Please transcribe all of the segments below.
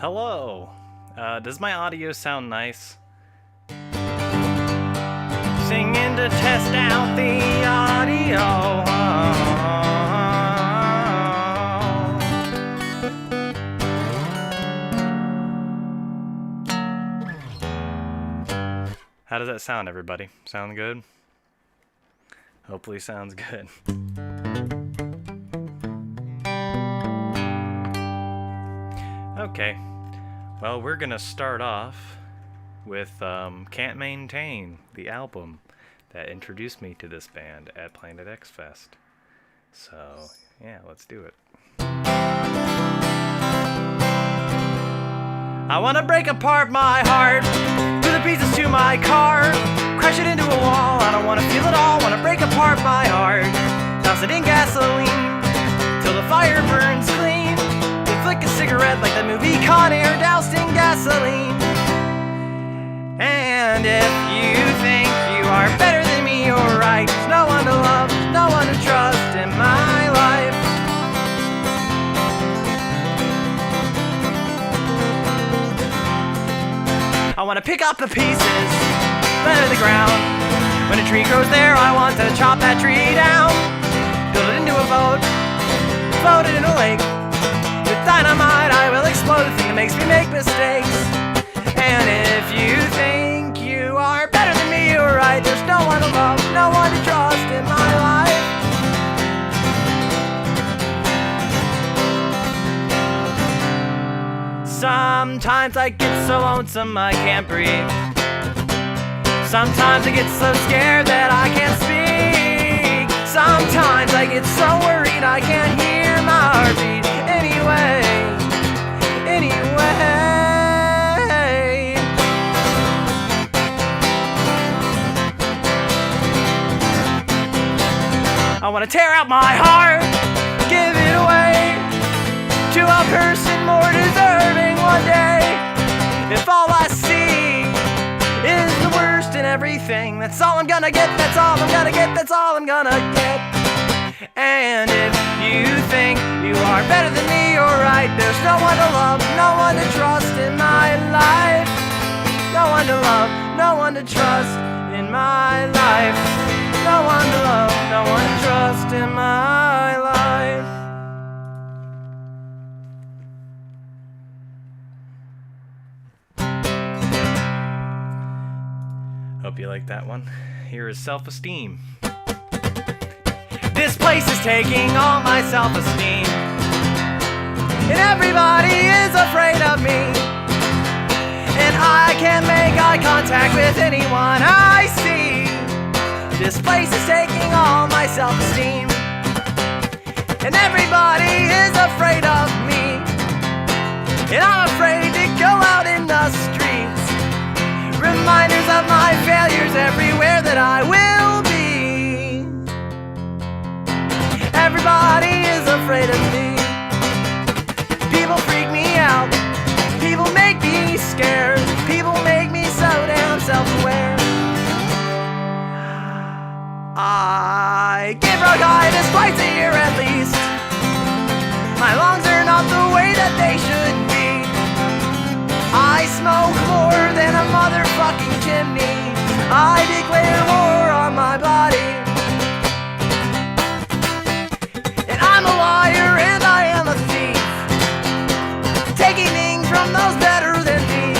Hello! Does my audio sound nice? Singing to test out the audio. How does that sound, everybody? Sound good? Hopefully sounds good. Okay, well, we're gonna start off with Can't Maintain, the album that introduced me to this band at Planet X Fest. So, yeah, let's do it. I wanna break apart my heart, do the pieces to my car, crash it into a wall. I don't wanna feel it all, wanna break apart my heart, douse it in gasoline till the fire burns clean. Flick a cigarette like the movie Con Air, doused in gasoline. And if you think you are better than me, you're right. There's no one to love, there's no one to trust in my life. I want to pick up the pieces, lay to the ground. When a tree grows there, I want to chop that tree down. Build it into a boat, float it in a lake. With dynamite I will explode the thing that makes me make mistakes. And if you think you are better than me, you're right. There's no one to love, no one to trust in my life. Sometimes I get so lonesome I can't breathe. Sometimes I get so scared that I can't speak. Sometimes I get so worried I can't hear my heartbeat. Anyway, I wanna tear out my heart, give it away to a person more deserving one day. If all I see is the worst in everything, that's all I'm gonna get, that's all I'm gonna get, that's all I'm gonna get. And if you think you are better than me, you're right. There's no one to love, no one to trust in my life. No one to love, no one to trust in my life. No one to love, no one to trust in my life. Hope you like that one. Here is Self-Esteem. This place is taking all my self-esteem, and everybody is afraid of me, and I can't make eye contact with anyone I see. This place is taking all my self-esteem, and everybody is afraid of me, and I'm afraid to go out in the streets. Reminders of my failures everywhere that I will be. Everybody is afraid of me. People freak me out. People make me scared. People make me so damn self-aware. I get bronchitis twice a year at least. My lungs are not the way that they should be. I smoke more than a motherfucking chimney. I declare war on my body. I'm a liar and I am a thief, taking things from those better than me.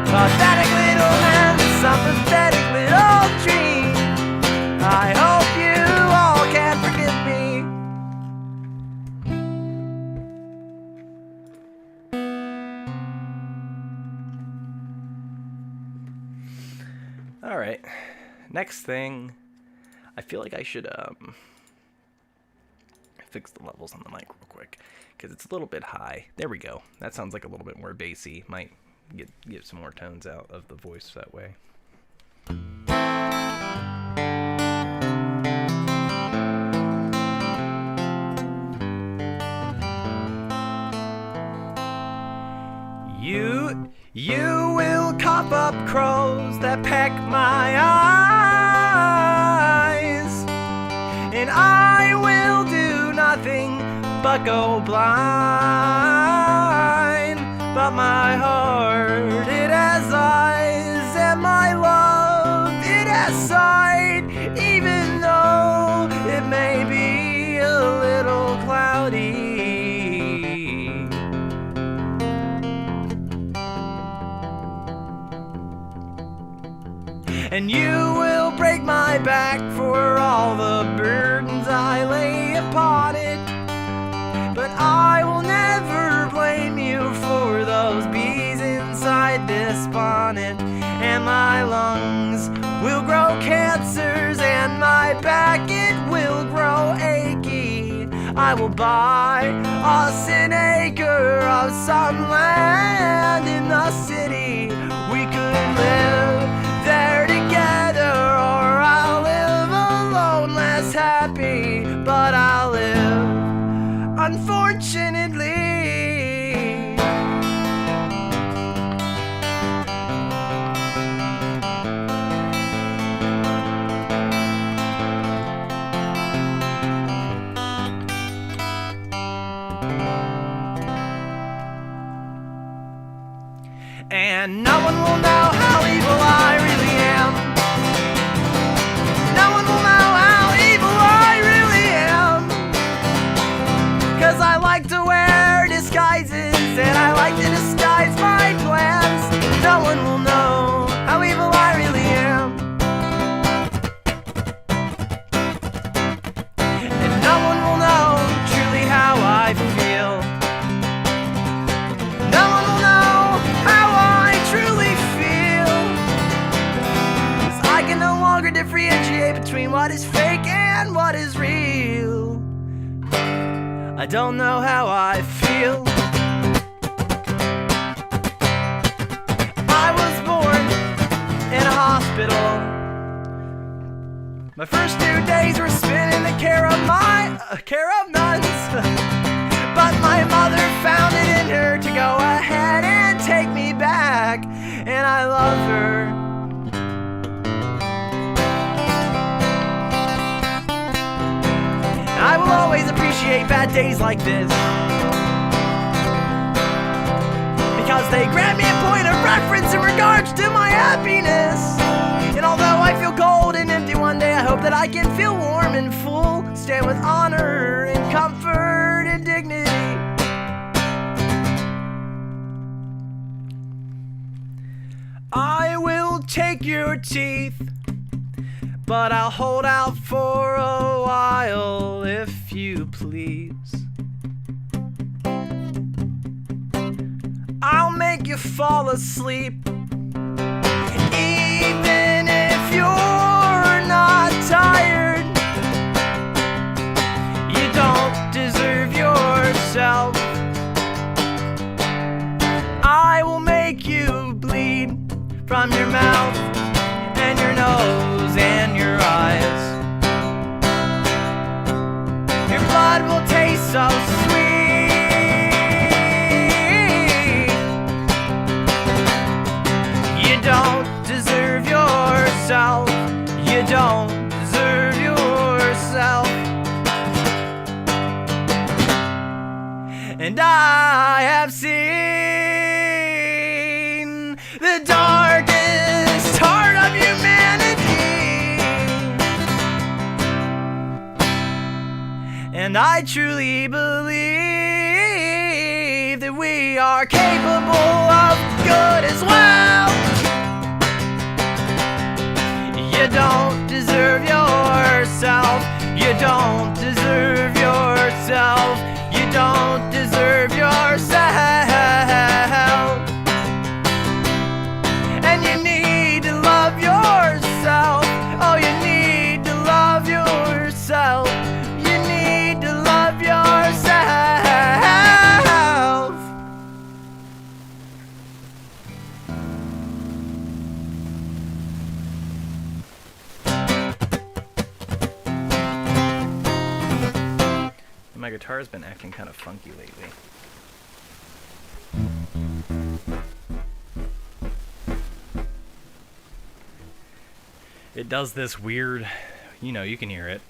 Pathetic little man with some pathetic little dream. I hope you all can forgive me. Alright, next thing, I feel like I should fix the levels on the mic real quick, because it's a little bit high. There we go. That sounds like a little bit more bassy. Might get some more tones out of the voice that way. You will cough up crows that peck my eyes, and I will do nothing but go blind. about my heart. It has eyes, and my love, it has sight, even though it may be a little cloudy. And you will break my back for all the burdens I lay upon it. But I will never blame you for those bees inside this bonnet. And my lungs will grow cancers, and my back, it will grow achy. I will buy us an acre of some land in the city. We could live there together, or I'll live alone, less happy, but I'll live, unfortunately. And no one will know how evil I really am. No one will know how evil I really am. 'Cause I like to wear disguises, and I like to disguise my plans. No one will know how evil I really am. And no one will know truly how I feel. No one will know how I truly feel. 'Cause I can no longer differentiate between what is fake and what is real. I don't know how I feel. I was born in a hospital. My first 2 days were spent in the care of nuns. But my mother found it in her to go ahead and take me back, and I love her. I will always appreciate bad days like this, because they grant me a point of reference in regards to my happiness. And although I feel cold and empty one day, I hope that I can feel warm and full, stand with honor and comfort and dignity. I will take your teeth, but I'll hold out for a while, if you please. I'll make you fall asleep, even if you're not tired. You don't deserve yourself. I will make you bleed from your mouth and your nose and your eyes. Your blood will taste so sweet. You don't deserve yourself. You don't deserve yourself. And I have seen the darkest heart of humanity, and I truly believe that we are capable of good as well. You don't deserve yourself. You don't deserve yourself. You don't deserve yourself. And you need to love yourself. Oh, you need to love yourself. You need to love yourself. My guitar's been acting kind of funky lately. It does this weird, you can hear it.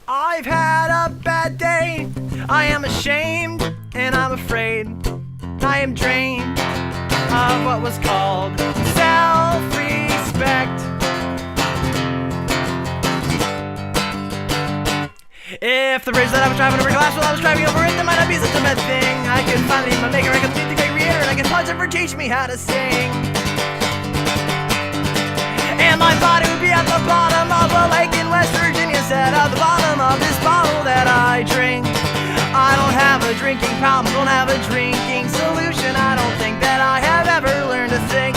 I've had a bad day. I am ashamed and I'm afraid. I am drained of what was called self-respect. If the bridge that I was driving over glass while I was driving over it, that might not be such a bad thing. I can finally meet my maker, I can meet the great creator, and I can punch him for teach me how to sing. And my body would be at the bottom of a lake in West Virginia, set at the bottom of this bottle that I drink. I don't have a drinking problem, don't have a drinking solution. I don't think that I have ever learned to think.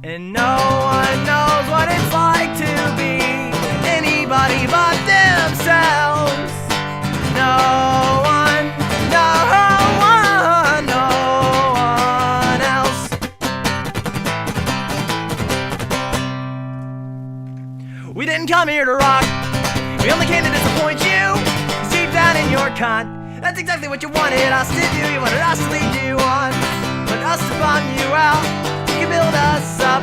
And no one knows what it's like to be anybody but themselves. No one, no one, no one else. We didn't come here to rock, we only came to disappoint you. Deep down in your cunt, that's exactly what you wanted us to do. You wanted us to lead you on, but us to bottom you out. You can build us up,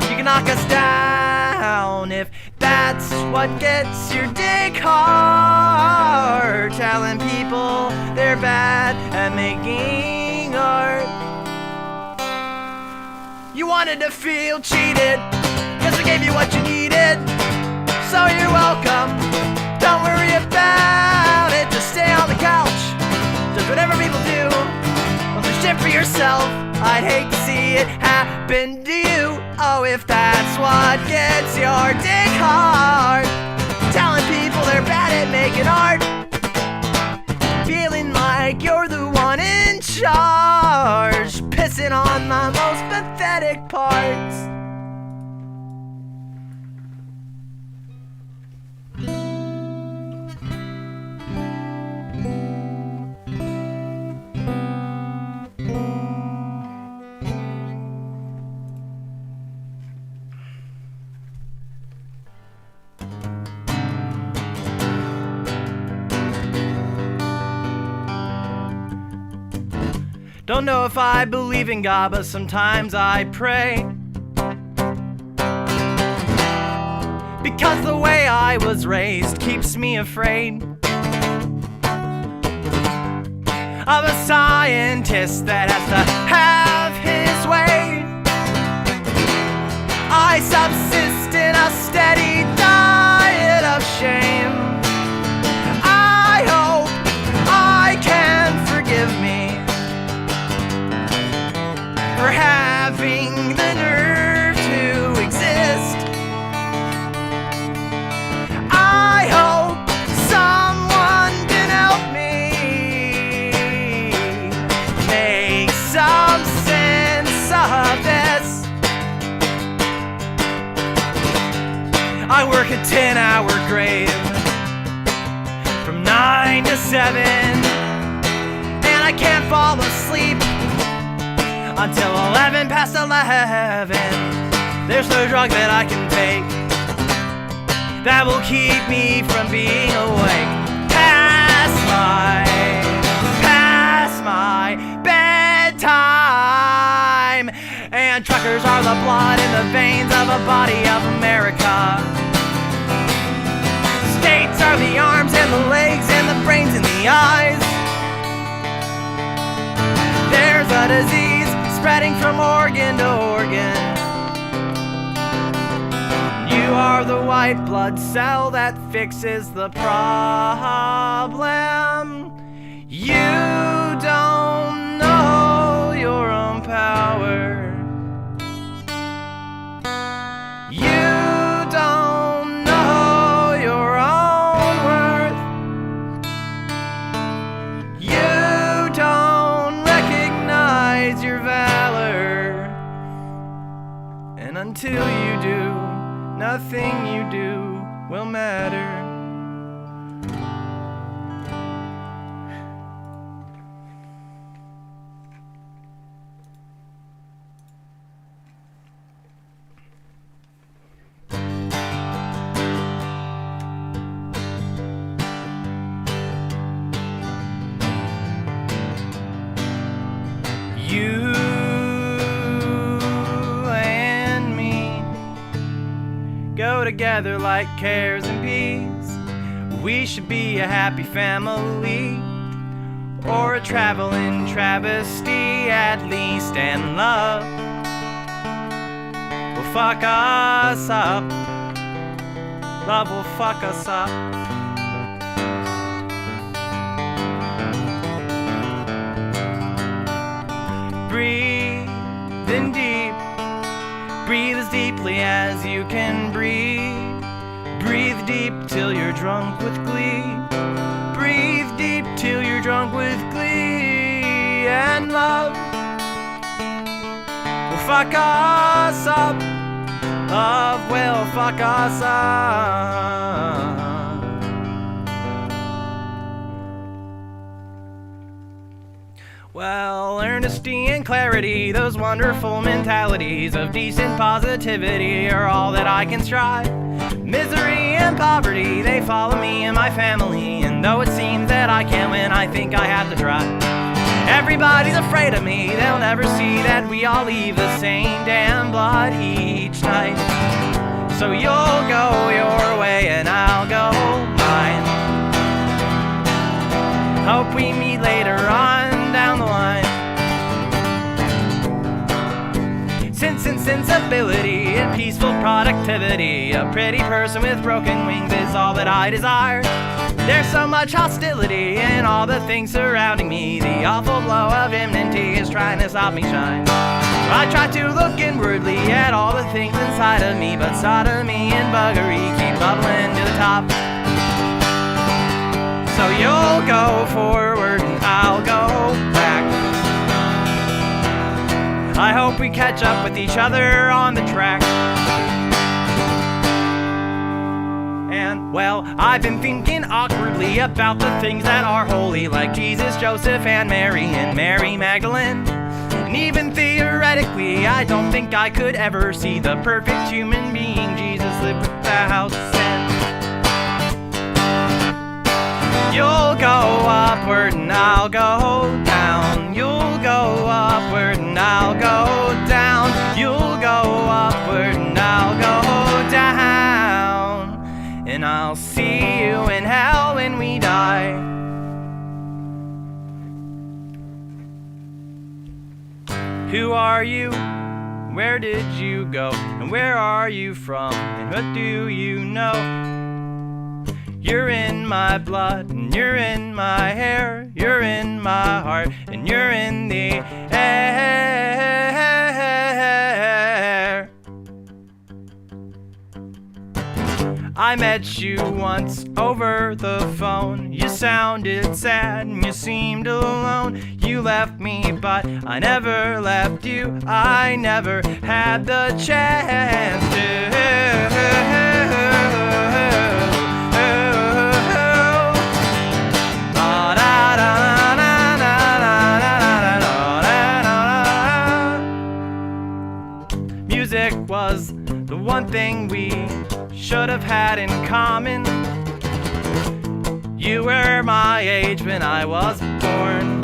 you can knock us down, if that's what gets your dick hard. Telling people they're bad at making art. You wanted to feel cheated, cause we gave you what you needed. So you're welcome, don't worry about it. Just stay on the couch, just whatever people do. Don't do shit for yourself, I'd hate to see it happen to you. Oh, if that's what gets your dick hard, telling people they're bad at making art, feeling like you're the one in charge, pissing on my most pathetic parts. Don't know if I believe in God, but sometimes I pray, because the way I was raised keeps me afraid of a scientist that has to have his way. I subsist in a steady diet of shame. I hope I can forgive me for having the nerve to exist. I hope someone can help me make some sense of this. I work a 10-hour grave from 9 to 7, and I can't fall asleep until 11 past 11. There's no drug that I can take that will keep me from being awake past my bedtime. And truckers are the blood in the veins of a body of America. States are the arms and the legs and the brains and the eyes. There's a disease spreading from organ to organ. You are the white blood cell that fixes the problem. You don't know your own power. You don't know your own worth. You don't recognize your valor. And until you do, nothing you do will matter. You and me go together like carrots and peas. We should be a happy family. or a traveling travesty at least, and love will fuck us up. Love will fuck us up. Breathe in deep. Breathe as deeply as you can breathe. Breathe deep till you're drunk with glee. Breathe deep till you're drunk with glee. And love will fuck us up. Love will fuck us up. Well, earnesty and clarity, those wonderful mentalities of decent positivity are all that I can strive. Misery and poverty, they follow me and my family, and though it seems that I can't win, I think I have to try. Everybody's afraid of me, they'll never see that we all leave the same damn blood each night. So you'll go your way and I'll go mine. Hope we meet later on down the line. Sense and sensibility and peaceful productivity. A pretty person with broken wings is all that I desire. There's so much hostility in all the things surrounding me. The awful blow of enmity is trying to stop me shine. I try to look inwardly at all the things inside of me, but sodomy and buggery keep bubbling to the top. So you'll go forward and I'll go back. I hope we catch up with each other on the track. And, well, I've been thinking awkwardly about the things that are holy, like Jesus, Joseph, and Mary Magdalene. And even theoretically, I don't think I could ever see the perfect human being Jesus lived without sin. You'll go upward and I'll go down. You'll go upward and I'll go down. You'll go upward and I'll go down. And I'll see you in hell when we die. Who are you? Where did you go? And where are you from? And what do you know? You're in my blood, and you're in my hair, you're in my heart, and you're in the air. I met you once over the phone. You sounded sad and you seemed alone. You left me, but I never left you. I never had the chance to. Music was the one thing we should have had in common. You were my age when I was born.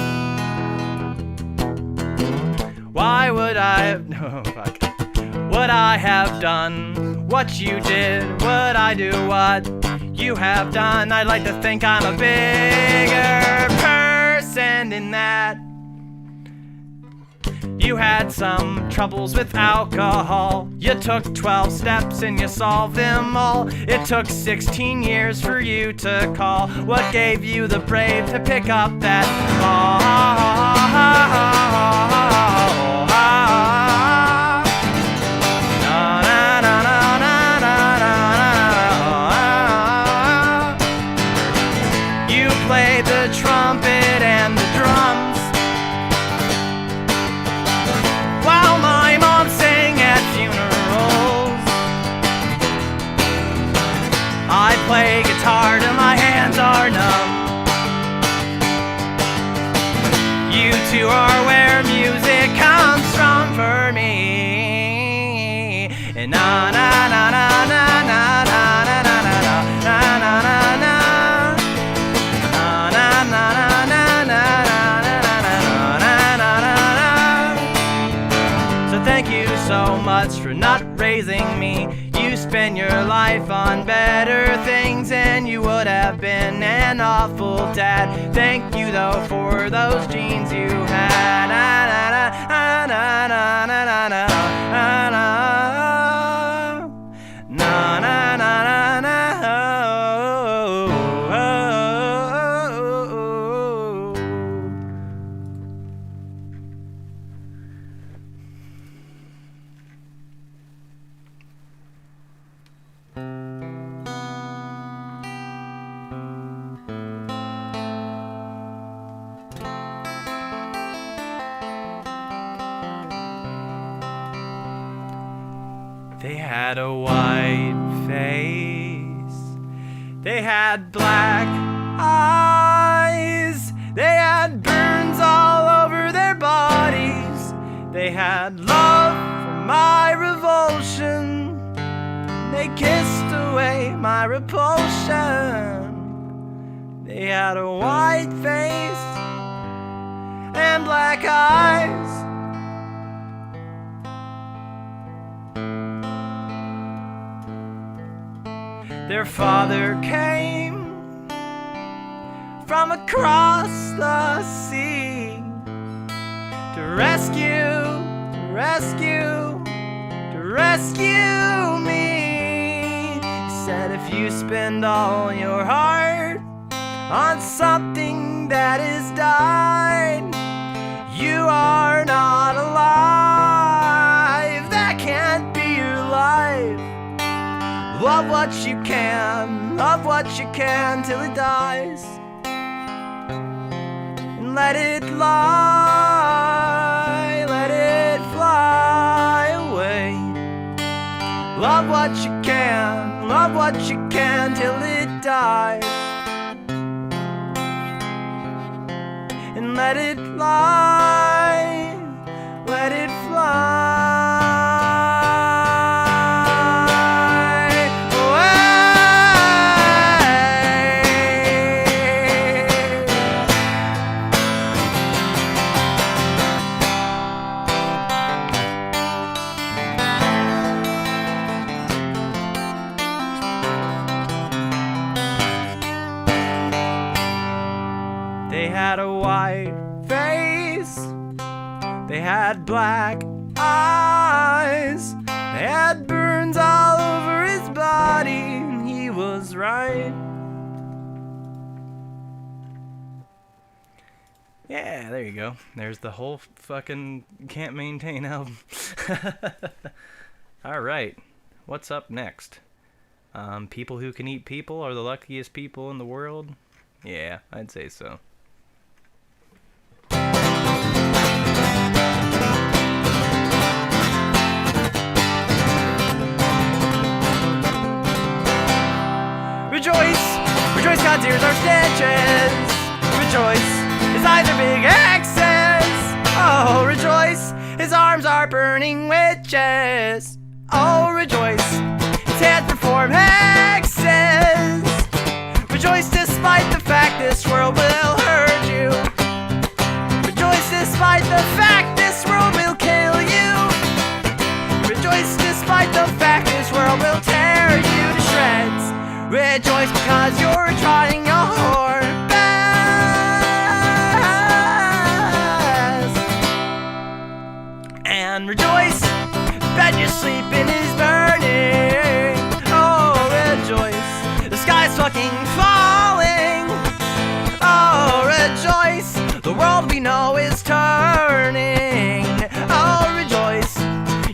Why would I would I have done what you did? Would I do what you have done? I'd like to think I'm a bigger person than that. You had some troubles with alcohol. You took 12 steps and you solved them all. It took 16 years for you to call. What gave you the brave to pick up that call? You played the trumpet and the drums while my mom sang at funerals. I play guitar till my hands are numb. You two are where music comes from for me. And na na na na na na na na na na na na na na. Thank you so much for not raising me. You spend your life on better things, and you would have been an awful dad. Thank you though for those genes you had. Na, na, na, na, na, na, na, na, na, na, na, na, na, na. They had a white face, they had black eyes, they had burns all over their bodies, they had love for my revulsion, they kissed away my repulsion. They had a white face and black eyes. Their father came from across the sea to rescue me. He said, if you spend all your heart on something that is died, you are not alive. That can't be your life. Love what you can, love what you can till it dies, and let it lie, let it fly away. Love what you can till it dies, and let it lie, let it fly. They had a white face, they had black eyes, they had burns all over his body, and he was right. Yeah, there you go. There's the whole fucking Can't Maintain album. Alright, what's up next? People who can eat people are the luckiest people in the world? Yeah, I'd say so. Rejoice, rejoice, God's ears are stitches. Rejoice, his eyes are big X's. Oh, rejoice, his arms are burning witches. Oh, rejoice, his hands perform hexes. Rejoice despite the fact this world will hurt you. Rejoice despite the fact this world will kill you. Rejoice despite the fact this world will tear you to shreds. Rejoice because you're trying your best. And rejoice, bed you're sleeping is burning. Oh, rejoice, the sky's fucking falling. Oh, rejoice, the world we know is turning. Oh, rejoice,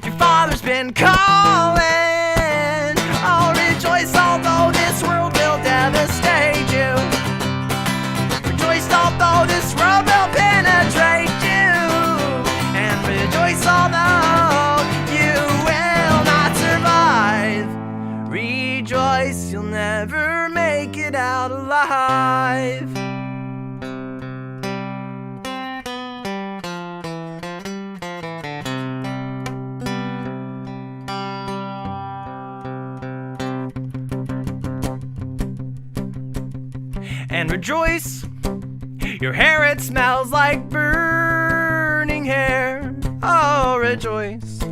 your father's been calling. Oh, rejoice, although this world will devastate you. Rejoice, although this world will penetrate you. And rejoice, although you will not survive. Rejoice, you'll never make it out alive. And rejoice, your hair it smells like burning hair. Oh, rejoice,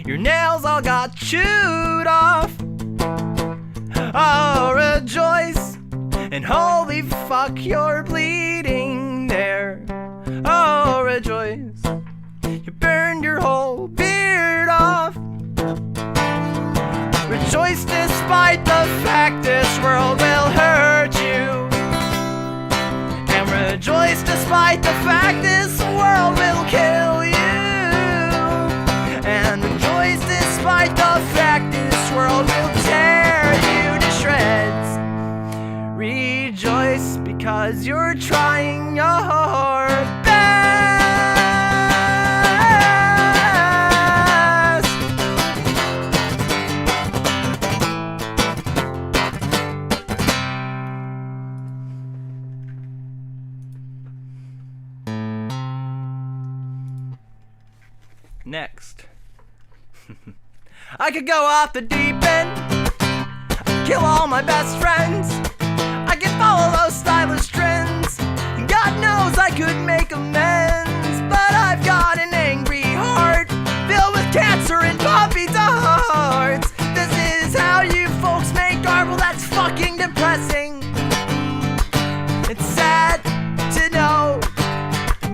your nails all got chewed off. Oh, rejoice, and holy fuck, you're bleeding there. Oh, rejoice, you burned your whole beard off. Rejoice despite the fact this world will hurt you. And rejoice despite the fact this world will kill you. And rejoice despite the fact this world will tear you to shreds. Rejoice because you're trying your best. Next. I could go off the deep end, kill all my best friends. I could follow those stylish trends, and God knows I could make amends. But I've got an angry heart filled with cancer and puppy darts. This is how you folks make art. Well, that's fucking depressing. It's sad to know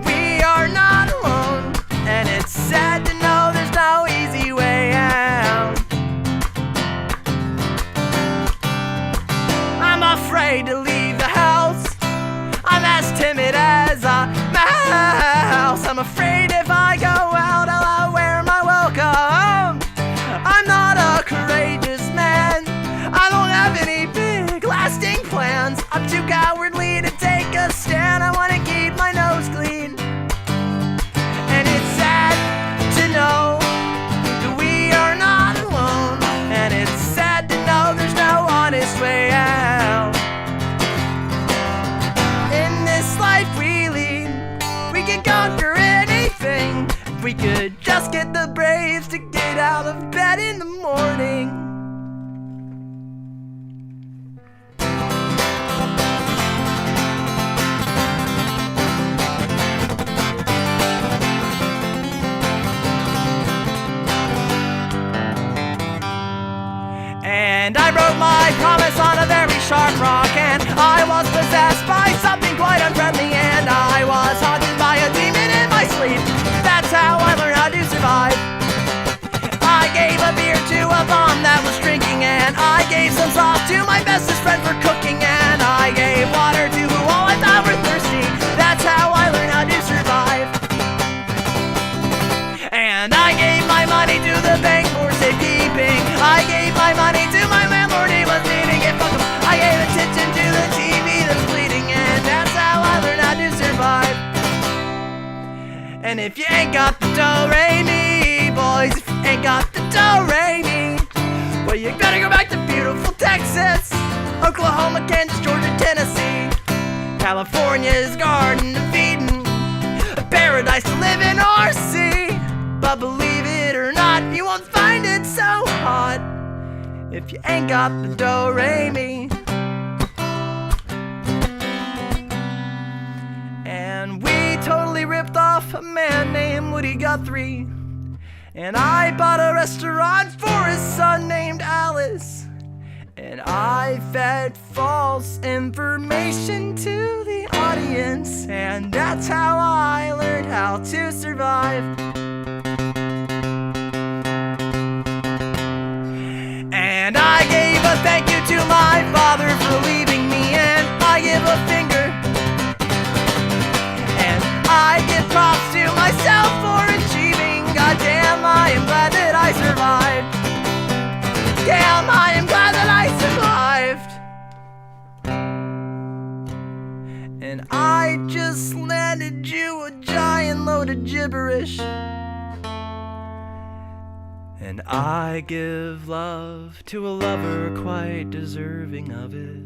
we are not alone, and it's sad to know there's no easy way out. I'm afraid to leave the house. I'm as timid as a mouse. I'm afraid if I go out, I'll outwear my welcome. I'm not a courageous man. I don't have any big lasting plans. I'm too cowardly to take a stand. I want to keep my nose clean. And it's sad to know that we are not alone. And it's sad to know there's no honest way out. In this life we lead, we can conquer anything. If we could just get the braves to get out of bed in the morning. And I broke my promise on a very sharp rock, and I was possessed by something quite unfriendly, and I was haunted by a demon in my sleep. That's how I learned how to survive. I gave a beer to a bomb that was drinking, and I gave some sauce to my bestest friend for cooking, and I gave water to who all I thought were thirsty. That's how I learned how to survive. And I gave my money to the bank for safekeeping. I gave my money to my landlord, he was needing it, fuck him. I gave attention to the TV that's bleeding, and that's how I learned how to survive. And if you ain't got the do-re-mi, boys, if you ain't got the do-re-mi, well, you better go back to beautiful Texas, Oklahoma, Kansas, Georgia, Tennessee. California's Garden of Eden, a paradise to live in or see. But believe it or not, you won't find it so hot if you ain't got the do-re-mi. And we totally ripped off a man named Woody Guthrie, and I bought a restaurant for his son named Alice, and I fed false information to the audience, and that's how I learned how to survive. And I gave a thank you to my father for leaving me, and I give a finger. And I give props to myself for achieving. Goddamn, I am glad that I survived. Damn, I am glad that I survived. And I just landed you a giant load of gibberish. And I give love to a lover quite deserving of it.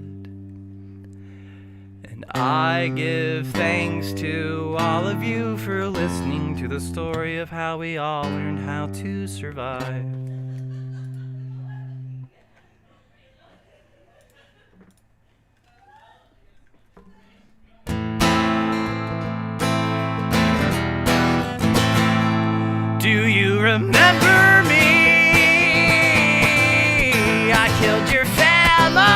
And I give thanks to all of you for listening to the story of how we all learned how to survive. Do you remember me? I killed your family.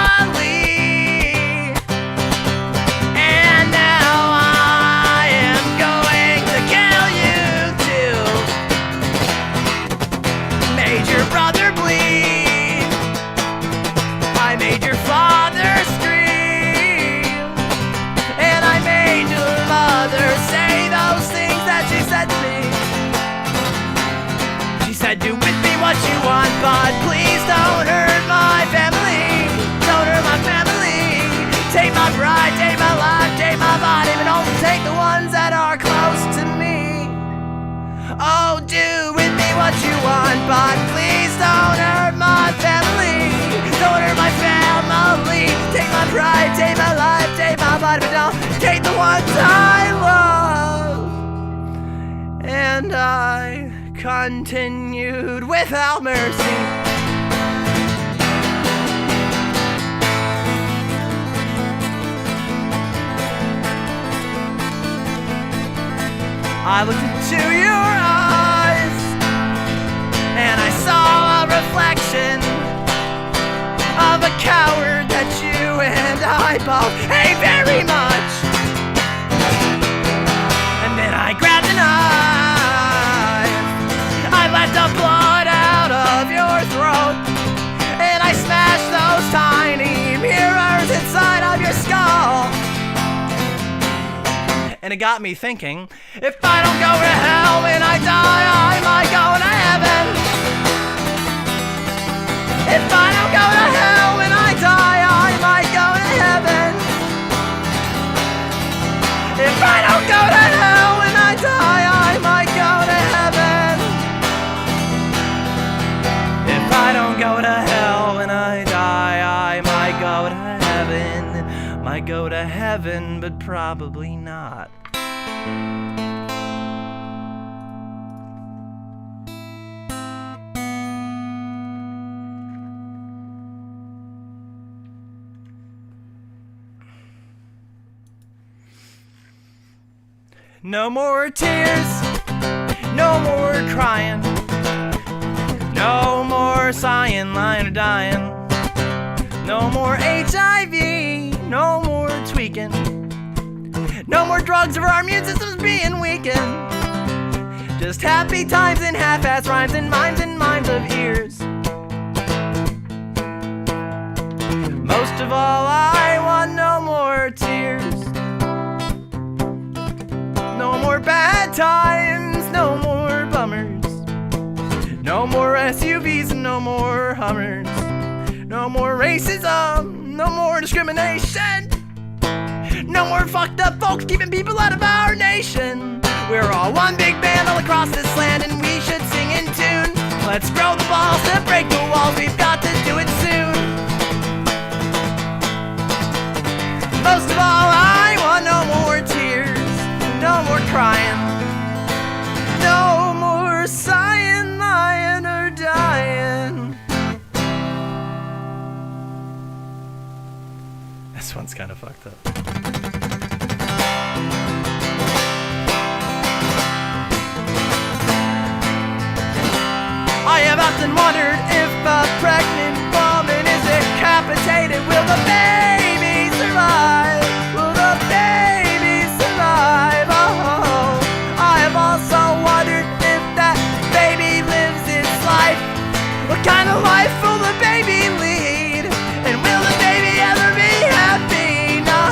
ones that are close to me. Oh, do with me what you want, but please don't hurt my family. Don't hurt my family. Take my pride, take my life, take my body, but don't take the ones I love. And I continued without mercy. I looked into your eyes, and I saw a reflection of a coward that you and I both hate very much. And then I grabbed a knife, I let the blood out of your throat, and I smashed those tiny mirrors inside of your skull. And it got me thinking, if I don't go to hell when I die, I might go to heaven. If I don't go to hell when I die, I might go to heaven. If I don't go to hell when I die, I might go to heaven. If I don't go to hell when I die, I might go to heaven. Might go to heaven, but probably not. No more tears, no more crying, no more sighing, lying or dying, no more HIV, no more tweaking, no more drugs or our immune systems being weakened. Just happy times and half-ass rhymes and mimes of ears. Most of all, I want no more tears. No more bad times, no more bummers. No more SUVs and no more Hummers. No more racism, no more discrimination. No more fucked up folks keeping people out of our nation. We're all one big band all across this land, and we should sing in tune. Let's grow the balls to break the walls, we've got to do it soon. Most of all, I want no more tears, no more crying, no more sighing, lying or dying. This one's kind of fucked up. I have often wondered if a pregnant woman is decapitated. Will the baby survive? Will the baby survive? Oh, I have also wondered if that baby lives its life. What kind of life will the baby lead? And will the baby ever be happy? No.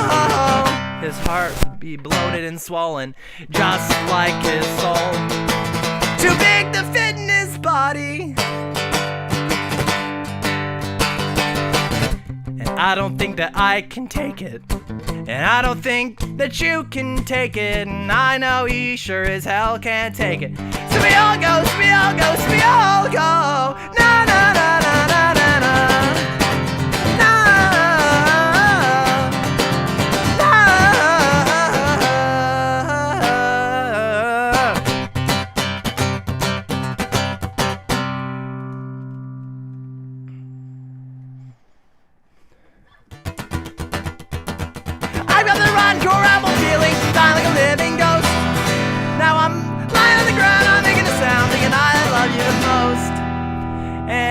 His heart would be bloated and swollen, just like his soul. Too big to fit in his body. And I don't think that I can take it. And I don't think that you can take it. And I know he sure as hell can't take it. So we all go, so we all go, so we all go. Na na na na na na na.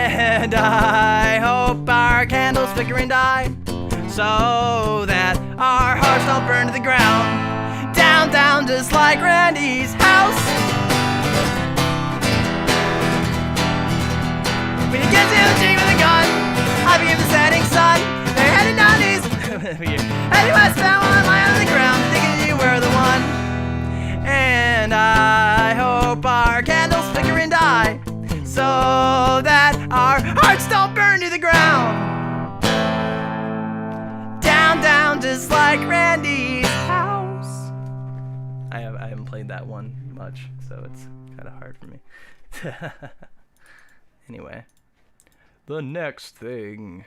And I hope our candles flicker and die, so that our hearts don't burn to the ground. Down, down, just like Randy's house. When you get to the tree with a gun, I begin the setting sun. They're heading down these. Anyway, spent while I'm lying on the ground, thinking you were the one. And I hope our candles flicker and die, so that our hearts don't burn to the ground. Down, down, just like Randy's house. I haven't played that one much, so it's kind of hard for me. Anyway, the next thing.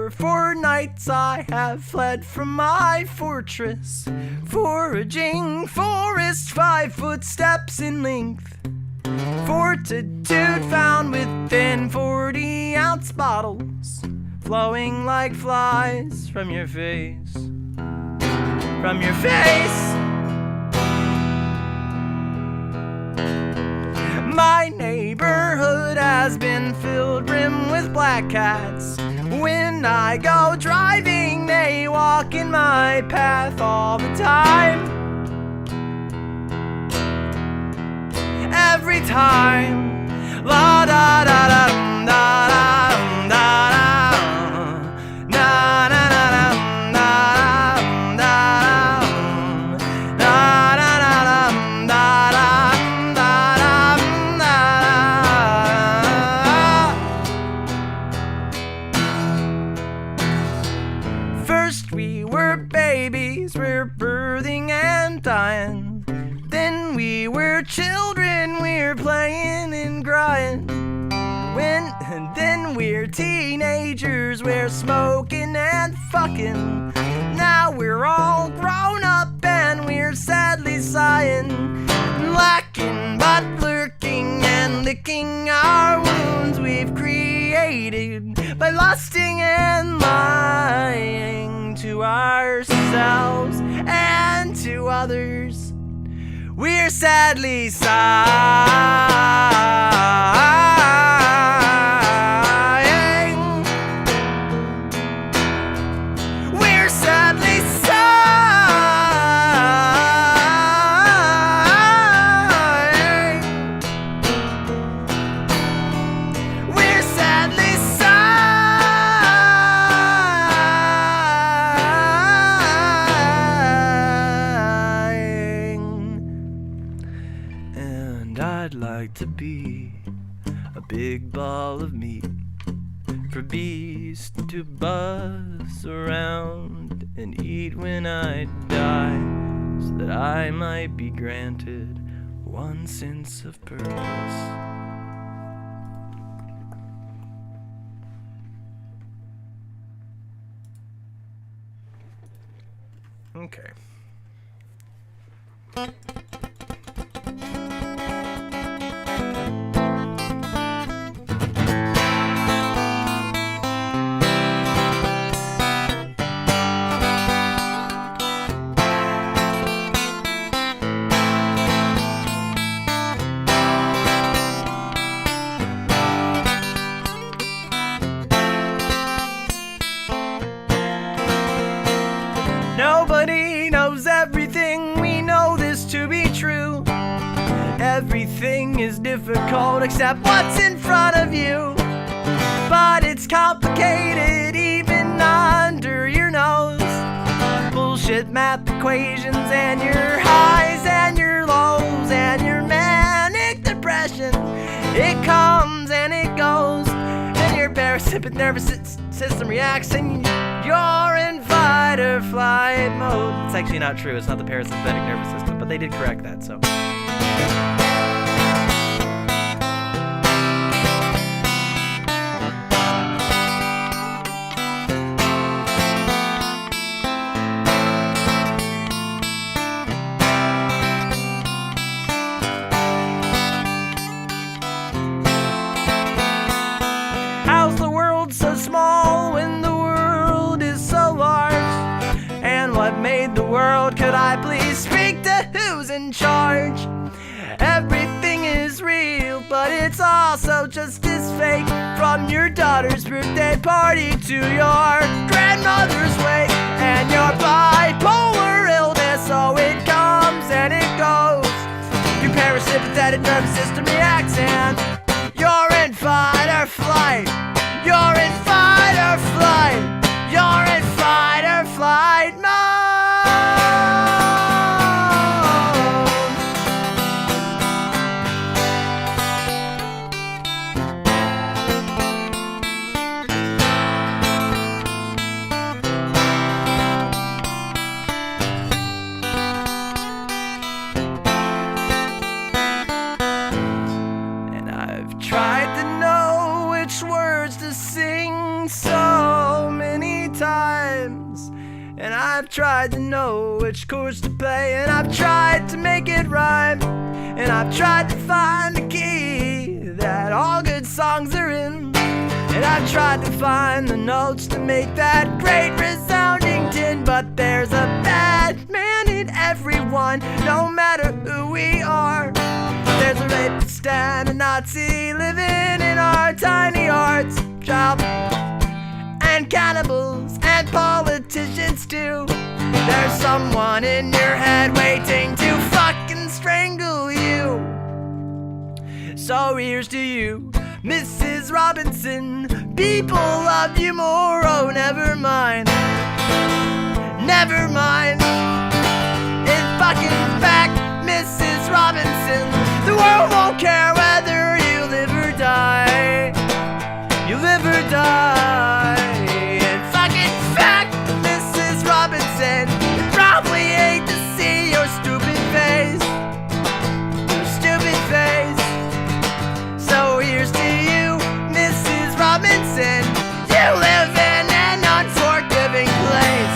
For nights I have fled from my fortress, foraging forest 5 footsteps in length. Fortitude found within 40-ounce bottles, flowing like flies from your face. From your face. My neighborhood has been filled rim with black cats. When I go driving, they walk in my path all the time. Every time. La da da da da da da da. Na na na na na na na na na na. First we were babies, we're birthing and dying. Then we were children, we're playing and crying. Then we're teenagers, we're smoking and fucking. Now we're all grown up and we're sadly sighing. Lacking but lurking and licking our wounds we've created by lusting and lying to ourselves and to others. We're sadly sighing. We're sadly sighing. We're sadly sighing. And I'd like to be a big ball of meat for beasts to buzz around and eat when I die, so that I might be granted one sense of purpose. Okay. Nobody knows everything, we know this to be true. Everything is difficult except what's in front of you. But it's complicated even under your nose. Bullshit math equations and your highs and your lows and your manic depression. It comes and it goes, and your parasympathetic nervous system reacts and you're in fight or flight mode. It's actually not true, it's not the parasympathetic nervous system, but they did correct that, so. How's the world so small when the world is so large? And what made the world? Could I please speak to who's in charge? Everything is real, but it's also just as fake. From your daughter's birthday party to your grandmother's wake, and your bipolar illness, so it comes and it goes. Your parasympathetic nervous system reacts and you're in fight or flight. You're in fight or flight. You're in fight or flight. And I've tried to know which chords to play, and I've tried to make it rhyme, and I've tried to find the key that all good songs are in, and I've tried to find the notes to make that great resounding tin. But there's a bad man in everyone, no matter who we are. There's a rapist and a Nazi living in our tiny hearts, child, and cannibals and politicians too. There's someone in your head waiting to fucking strangle you. So here's to you, Mrs. Robinson. People love you more, oh never mind. Never mind. In fucking fact, Mrs. Robinson, the world won't care whether you live or die. You live or die. In fucking fact, Mrs. Robinson, you probably hate to see your stupid face. Your stupid face. So here's to you, Mrs. Robinson. You live in an unforgiving place.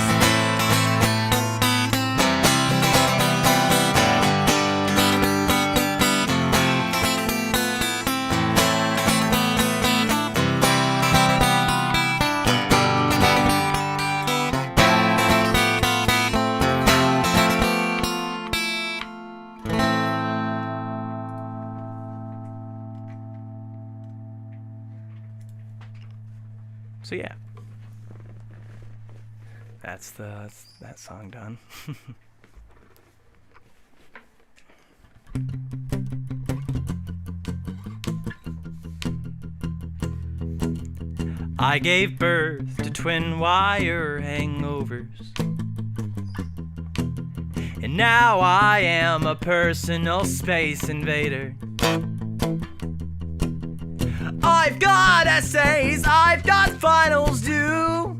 So yeah, that's that song done. I gave birth to twin wire hangovers, and now I am a personal space invader. I've got essays, I've got finals due.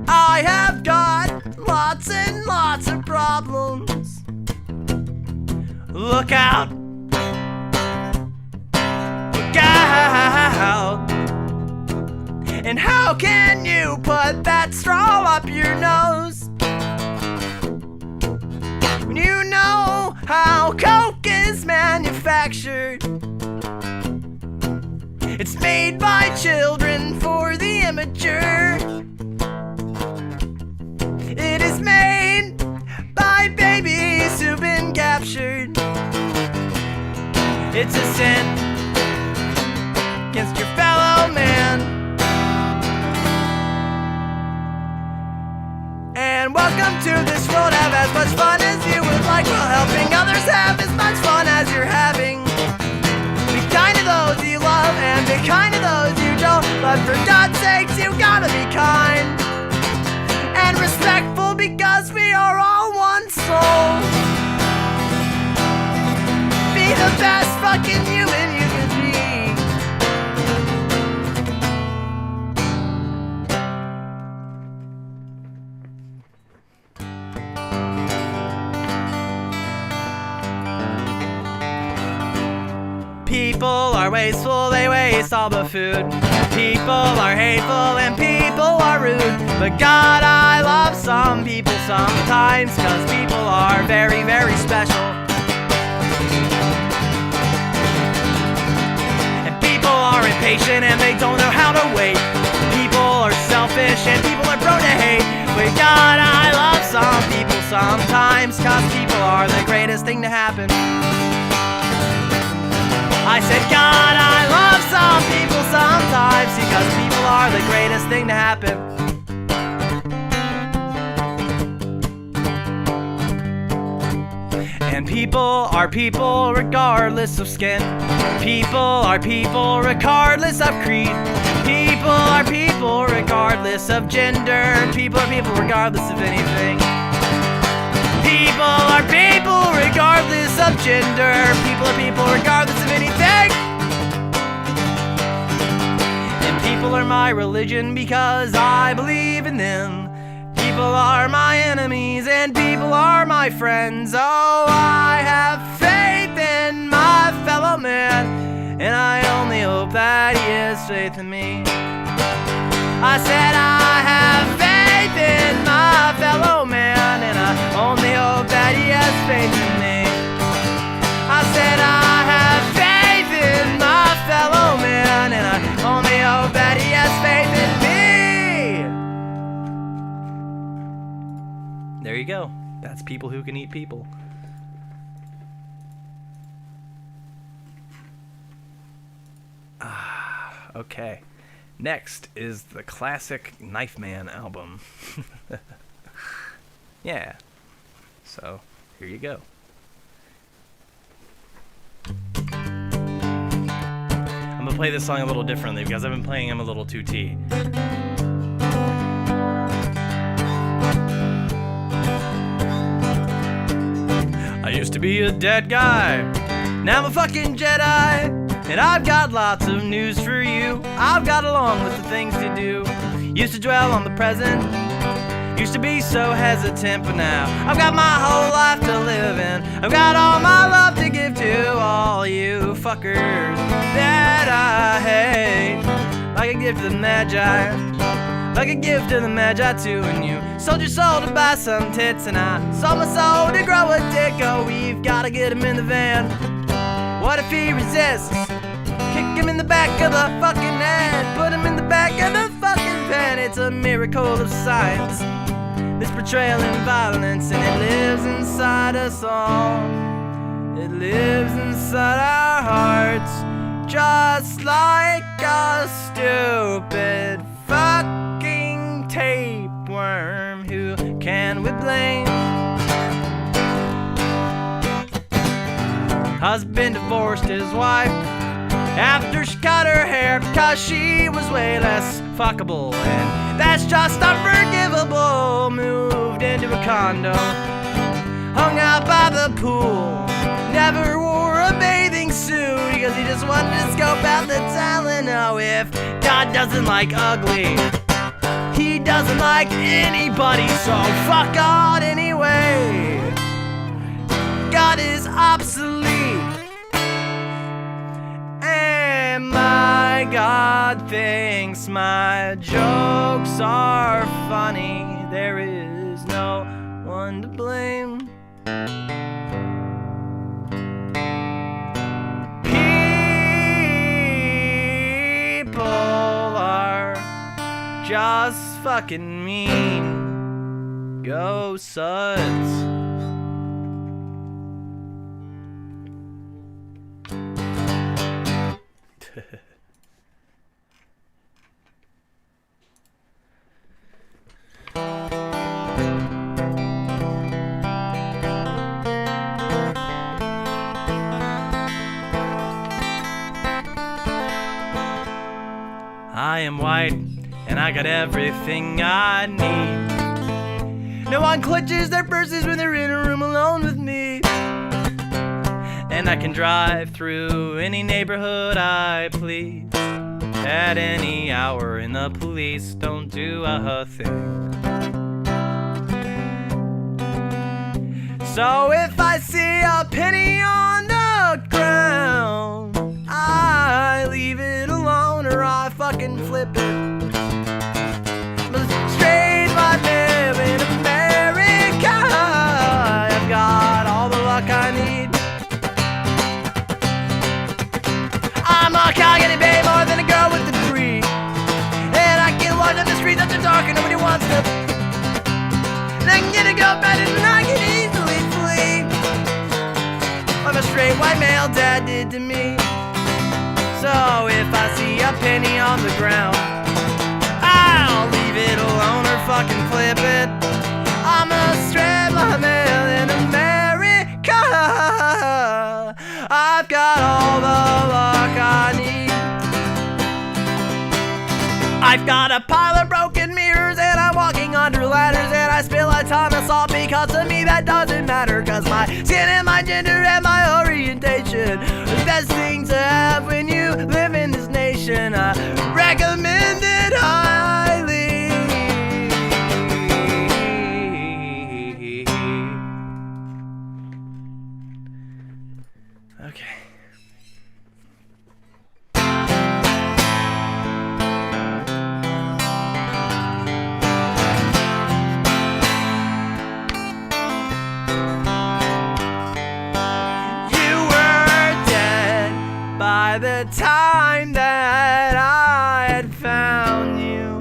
I have got lots and lots of problems. Look out. Look out. And how can you put that straw up your nose when you know how Coke is manufactured? It's made by children for the immature. It is made by babies who've been captured. It's a sin against your fellow man. And welcome to this world. Have as much fun as you would like, while helping others have as much fun as you're having. Be kind to those you love and be kind to those you don't. But for God's sakes, you gotta be kind and respectful, because we are all one soul. Be the best fucking human you can be. People are wasteful, they waste all the food. People are hateful and people are rude. But God, I love some people sometimes, 'cause people are very, very special. And people are impatient and they don't know how to wait. People are selfish and people are prone to hate. But God, I love some people sometimes, 'cause people are the greatest thing to happen. I said, God, I love some people sometimes, because people are the greatest thing to happen. And people are people regardless of skin. People are people regardless of creed. People are people regardless of gender. People are people regardless of anything. People are people regardless of gender. People are people regardless of anything. And people are my religion because I believe in them. People are my enemies and people are my friends. Oh, I have faith in my fellow man, and I only hope that he has faith in me. I said I have faith There you go. That's people who can eat people. Okay. Next is the classic Knife Man album. Yeah. So, here you go. I'm gonna play this song a little differently because I've been playing him a little 2T. I used to be a dead guy, now I'm a fucking Jedi. And I've got lots of news for you. I've got a long list of things to do. Used to dwell on the present, used to be so hesitant, but now I've got my whole life to live in. I've got all my love to give to all you fuckers that I hate. Like a gift to the Magi, like a gift to the Magi too. And you sold your soul to buy some tits, and I sold my soul to grow a dick. Oh, we've gotta get him in the van. What if he resists? Kick him in the back of the fucking head. Put him in the back of the fucking pen. It's a miracle of science, this portrayal in violence, and it lives inside us all. It lives inside our hearts, just like a stupid fucking tapeworm. Who can we blame? Husband divorced his wife after she cut her hair because she was way less fuckable, and that's just unforgivable. Moved into a condo, hung out by the pool, never wore a bathing suit because he just wanted to scope out the talent. Oh, if God doesn't like ugly, he doesn't like anybody, so fuck God anyway. God is obsolete, and my God thinks my jokes are funny. There is no one to blame. People are just fucking mean. Go Suds. I am white, and I got everything I need. No one clutches their purses when they're in a room alone with me. And I can drive through any neighborhood I please at any hour, and the police don't do a thing. So if I see a penny on the ground, I leave it alone or I fucking flip it. Straight my live in America. I've got all the luck I need. I'm a cow getting paid more than a girl with a degree, and I can walk down the street after dark and nobody wants to. And I can get a girl better than I can easily flee. What my straight white male dad did to me. So if I see a penny on the ground, I'll leave it alone or fucking flip it. I'm a straight white male in America. I've got all the luck I need. I've got a pile of broken mirrors, and I'm walking under ladders, and I spill a ton of salt because to me that doesn't matter, cause my skin and my gender and my orientation are the best thing to have when you live in this nation. I recommend it highly. Okay. By the time that I had found you,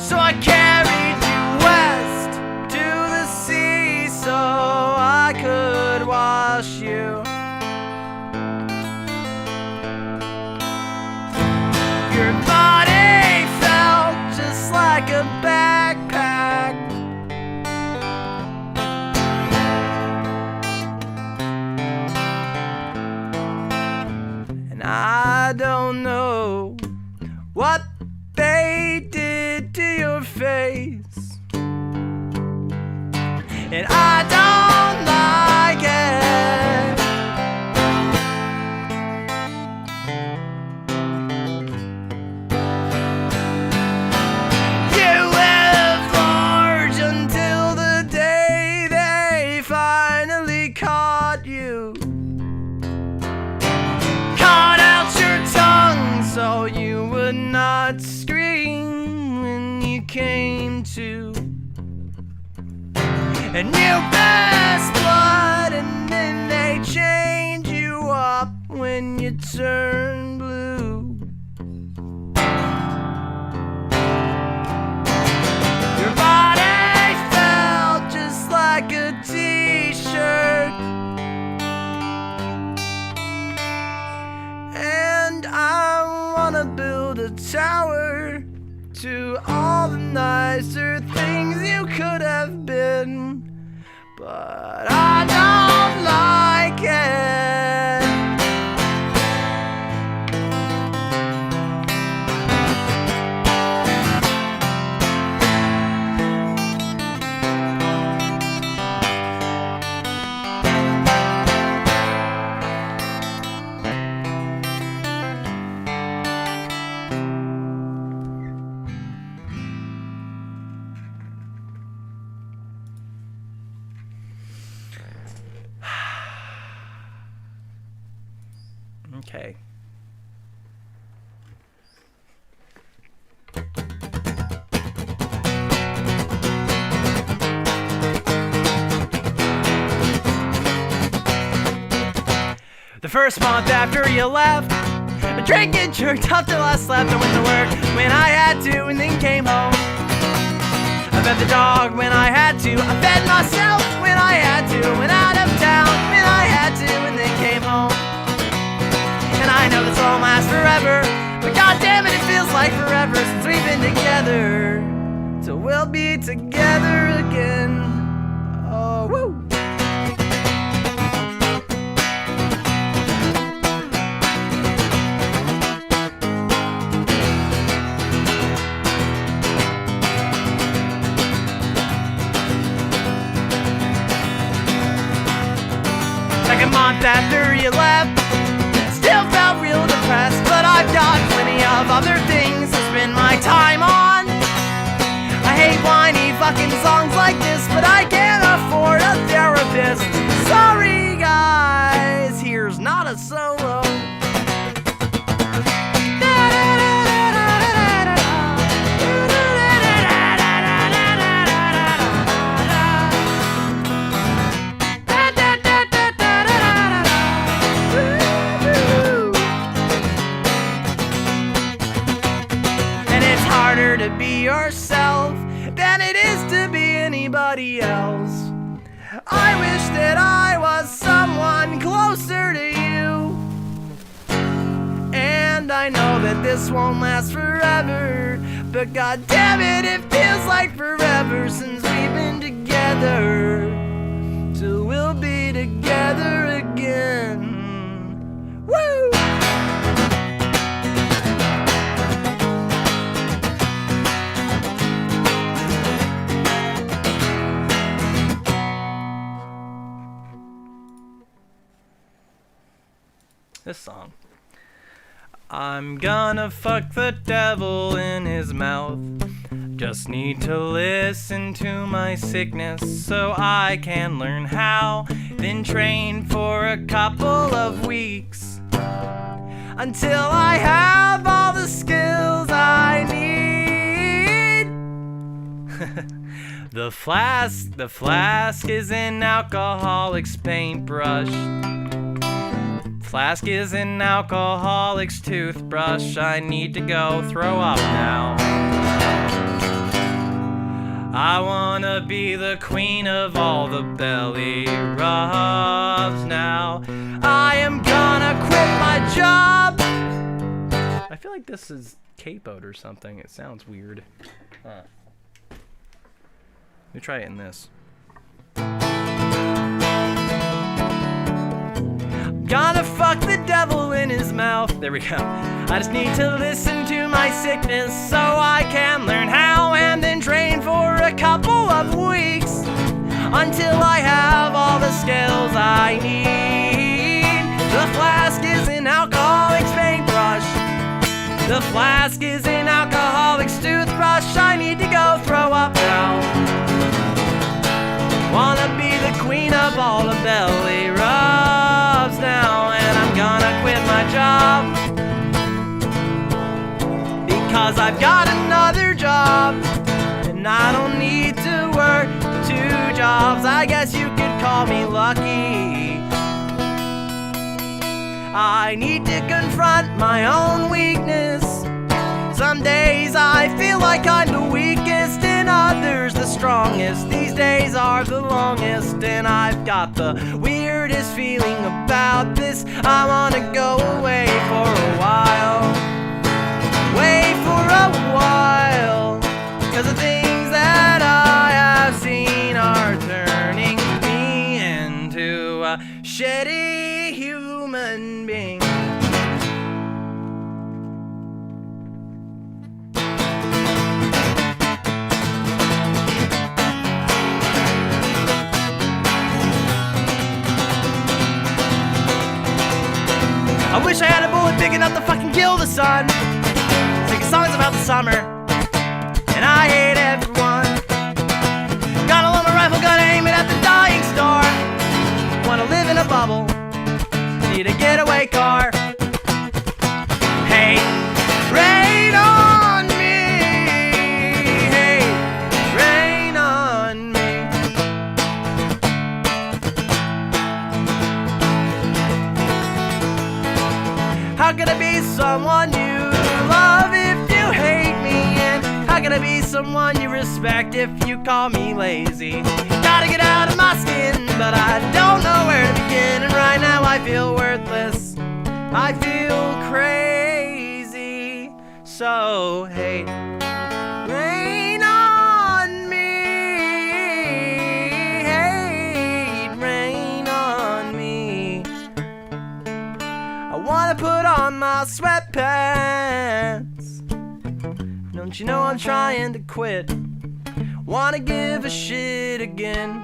So I carried you west to the sea so I could wash you. Your body felt just like a backpack. And I don't know what they did to your face, and I don't like it. You lived large until the day they finally caught you. Cut out your tongue so you would not scream when you came to. And you passed blood, and then they change you up when you turn blue. Your body felt just like a t-shirt, and I wanna build a tower to all the nicer things you could have been, but I don't like it. Okay. The first month after you left, I drank and jerked up till I slept. I went to work when I had to and then came home. I fed the dog when I had to. I fed myself when I had to. Went out of town when I had to and then came home. And I know this won't last forever, but goddamn it, it feels like forever since we've been together. So we'll be together again. Oh, woo! Like a month after you left, still felt real depressed, but I've got plenty of other things to spend my time on. I hate whiny fucking songs like this, but I can't afford a therapist. Sorry guys, here's not a solo. To be yourself than it is to be anybody else. I wish that I was someone closer to you, and I know that this won't last forever, but god damn it, it feels like forever since we've been together. So we'll be together again. Woo! This song. I'm gonna fuck the devil in his mouth. Just need to listen to my sickness so I can learn how. Then train for a couple of weeks until I have all the skills I need. The flask is an alcoholic's paintbrush. Flask is an alcoholic's toothbrush. I need to go throw up now. I wanna be the queen of all the belly rubs now. I am gonna quit my job. I feel like this is capoed or something. It sounds weird. Let me try it in this. Gonna fuck the devil in his mouth. There we go. I just need to listen to my sickness so I can learn how, and then train for a couple of weeks until I have all the skills I need. The flask is an alcoholic's paintbrush. The flask is an alcoholic's toothbrush. I need to go throw up now. Wanna be the queen of all the belly rubs now, and I'm gonna quit my job because I've got another job and I don't need to work 2 jobs. I guess you could call me lucky. I need to confront my own weakness. Some days I feel like I'm the weakest and others the strongest. These days are the longest and I've got the weirdest feeling about this. I wanna go away for a while. Wait for a while. 'Cause the things that I have seen are turning me into a shitty human being. I wish I had a bullet big enough to fucking kill the sun. Singing songs about the summer, and I hate everyone. Gotta load my rifle, gotta aim it at the dying star. Wanna live in a bubble, need a getaway car. Hey, rain on me. Hey, rain on me. How can I be someone you love if you hate me? And how can I be someone you respect if you call me lazy? Gotta get out of my skin, but I don't know where to begin. And right now I feel worthless, I feel crazy. So hey, rain on me. Hey, rain on me. I wanna put on my sweatpants. Don't you know I'm trying to quit? Wanna give a shit again.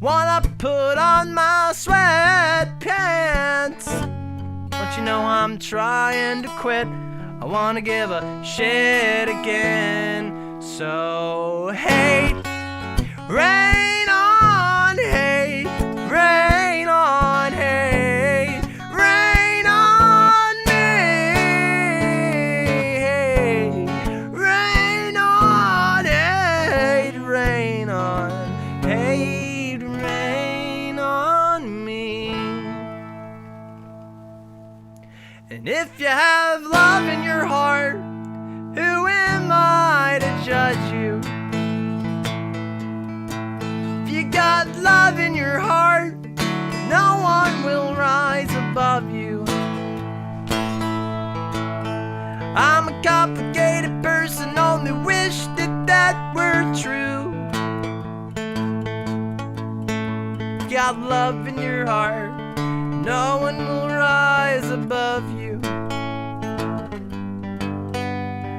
Wanna put on my sweatpants. Don't you know I'm trying to quit? I wanna give a shit again. So hate, rain on hate, rain on hate, rain on me. Hate, rain on hate, rain on hate, rain on me. And if you have love in your heart, who am I to judge you? If you got love in your heart, no one will rise above you. I'm a complicated person, only wish that that were true. If you got love in your heart, no one will rise above you.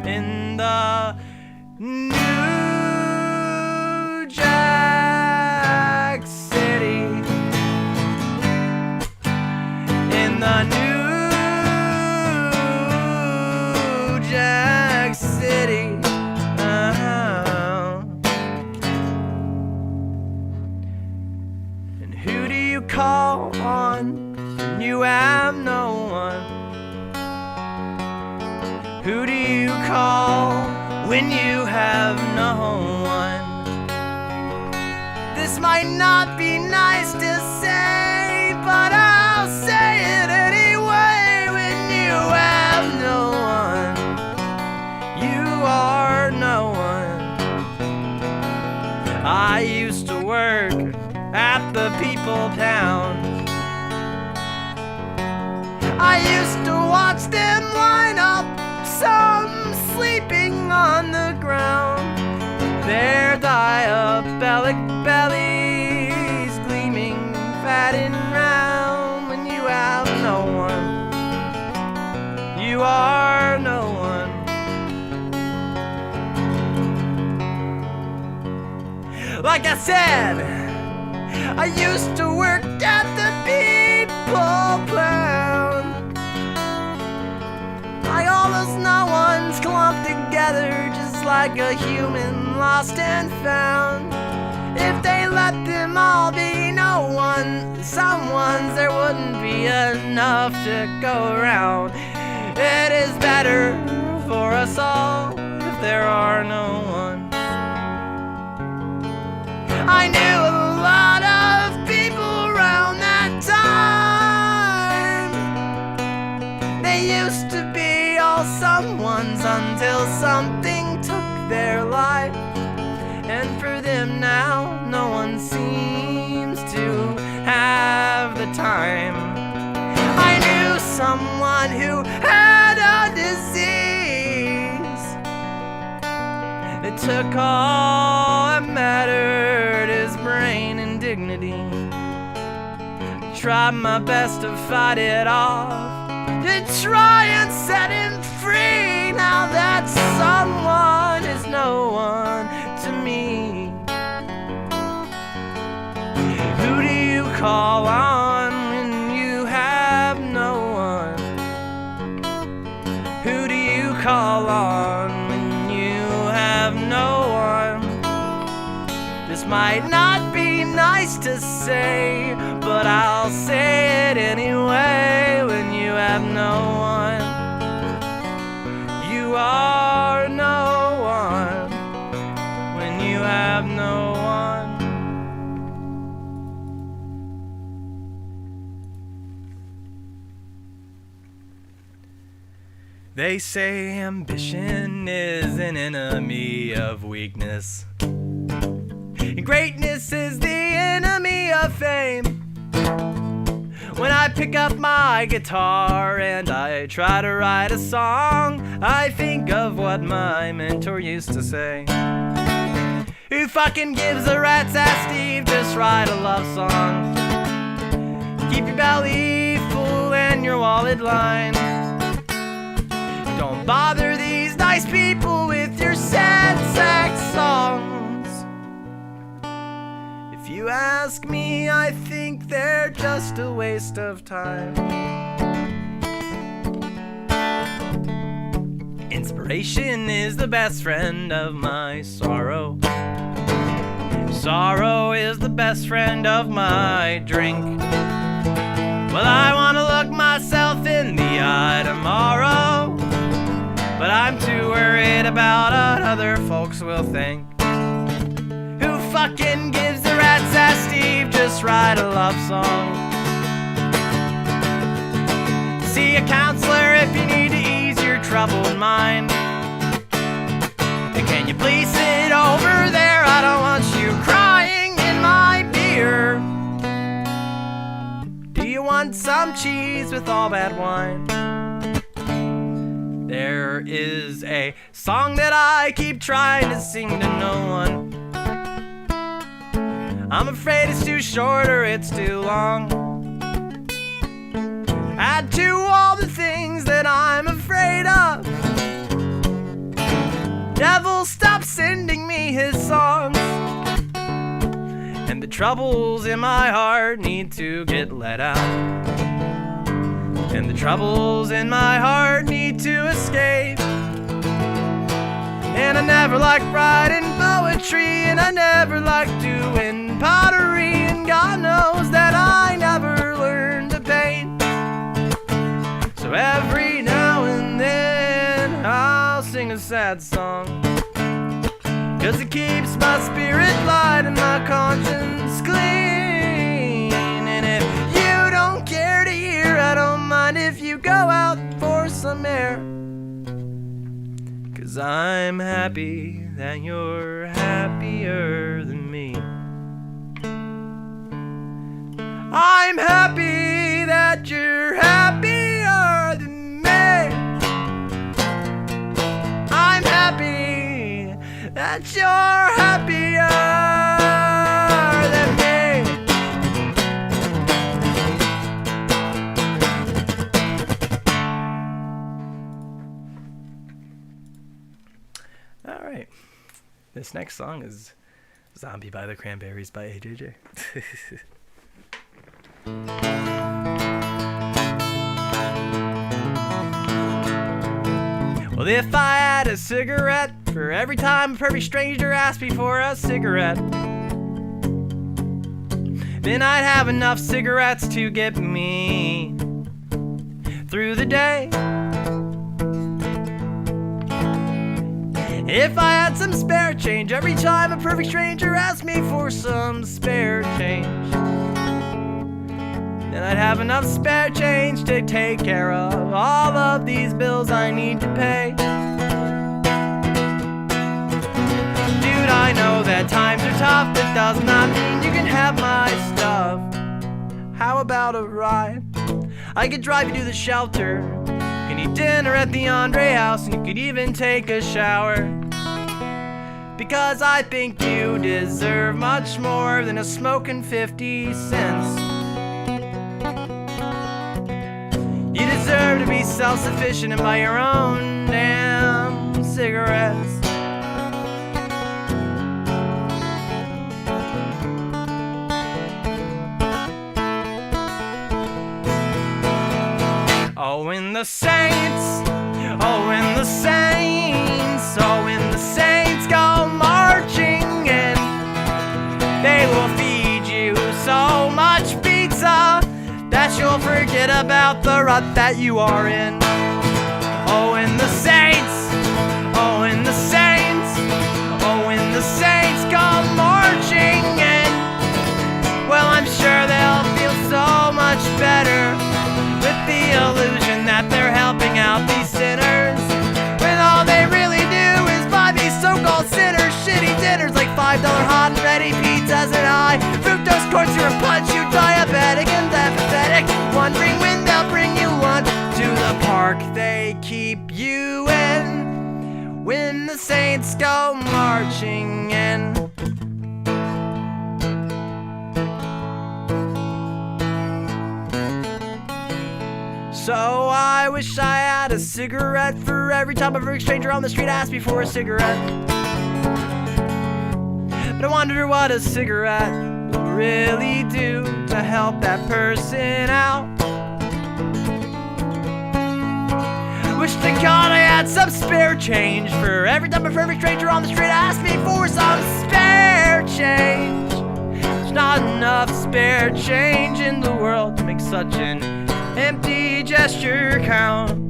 In the New Jack City, in the New Jack City. And who do you call on when you have no one? Who do you call when you have no one? This might not be nice to say, but I'll say it anyway. When you have no one, you are no one. Like I said, I used to work at the people pound. Like all those no ones clumped together, just like a human lost and found. If they let them all be no one, some ones, there wouldn't be enough to go around. It is better for us all if there are no one. I knew a lot of people around that time. They used to be all someone's until something took their life. And for them now, no one seems to have the time. I knew someone who had a disease that took all that mattered, his brain and dignity. Tried my best to fight it off, to try and set him free. Now that someone is no one to me. Who do you call on when you have no one? Who do you call on when you have no one? This might not be nice to say, but I'll say it anyway. When you have no one, you are no one. When you have no one. They say ambition is an enemy of weakness. Greatness is the enemy of fame. When I pick up my guitar and I try to write a song, I think of what my mentor used to say. Who fucking gives a rat's ass, Steve? Just write a love song. Keep your belly full and your wallet lined. Don't bother these nice people with your sad sack songs. If you ask me, I think they're just a waste of time. Inspiration is the best friend of my sorrow. Sorrow is the best friend of my drink. Well, I want to look myself in the eye tomorrow, but I'm too worried about what other folks will think. Who fucking gives a rat's ass, Steve? Just write a love song. See a counselor if you need to ease your troubled mind. And can you please sit over there? I don't want you crying in my beer. Do you want some cheese with all that wine? There is a song that I keep trying to sing to no one. I'm afraid it's too short or it's too long. Add to all the things that I'm afraid of. Devil, stop sending me his songs. And the troubles in my heart need to get let out. And the troubles in my heart need to escape. And I never liked writing poetry, and I never liked doing pottery, and God knows that I never learned to paint. So every now and then I'll sing a sad song, 'cause it keeps my spirit light and my conscience clean. And if you don't care to hear, I don't mind if you go out for some air, 'cause I'm happy that you're happier than me. I'm happy that you're happier than me. I'm happy that you're happier than me. All right. This next song is Zombie by the Cranberries by AJJ. Well, if I had a cigarette for every time a perfect stranger asked me for a cigarette, then I'd have enough cigarettes to get me through the day. If I had some spare change every time a perfect stranger asked me for some spare change, then I'd have enough spare change to take care of all of these bills I need to pay. Dude, I know that times are tough, that does not mean you can have my stuff. How about a ride? I could drive you to the shelter, you can eat dinner at the Andre house, and you could even take a shower. Because I think you deserve much more than a smoking 50 cents. You deserve to be self-sufficient and buy your own damn cigarettes. Oh, when the saints, oh, when the saints, oh, when the saints go marching in, they will feed you so much pizza that you'll forget about the rut that you are in. Oh, when the saints, oh, when the saints, oh, when the saints go marching in, well, I'm sure they'll feel so much better with the illusion that they're helping out these sinners, when all they really do is buy these so-called sinners shitty dinners like $5 hot and ready pizzas and high fructose corn syrup punch. You diabetic and apathetic, wondering when they'll bring you lunch to the park they keep you in, when the saints go marching in. So I wish I had a cigarette for every time a perfect stranger on the street asked me for a cigarette. But I wonder what a cigarette will really do to help that person out. Wish to God I had some spare change for every time a perfect stranger on the street asked me for some spare change. There's not enough spare change in the world to make such an empty gesture count.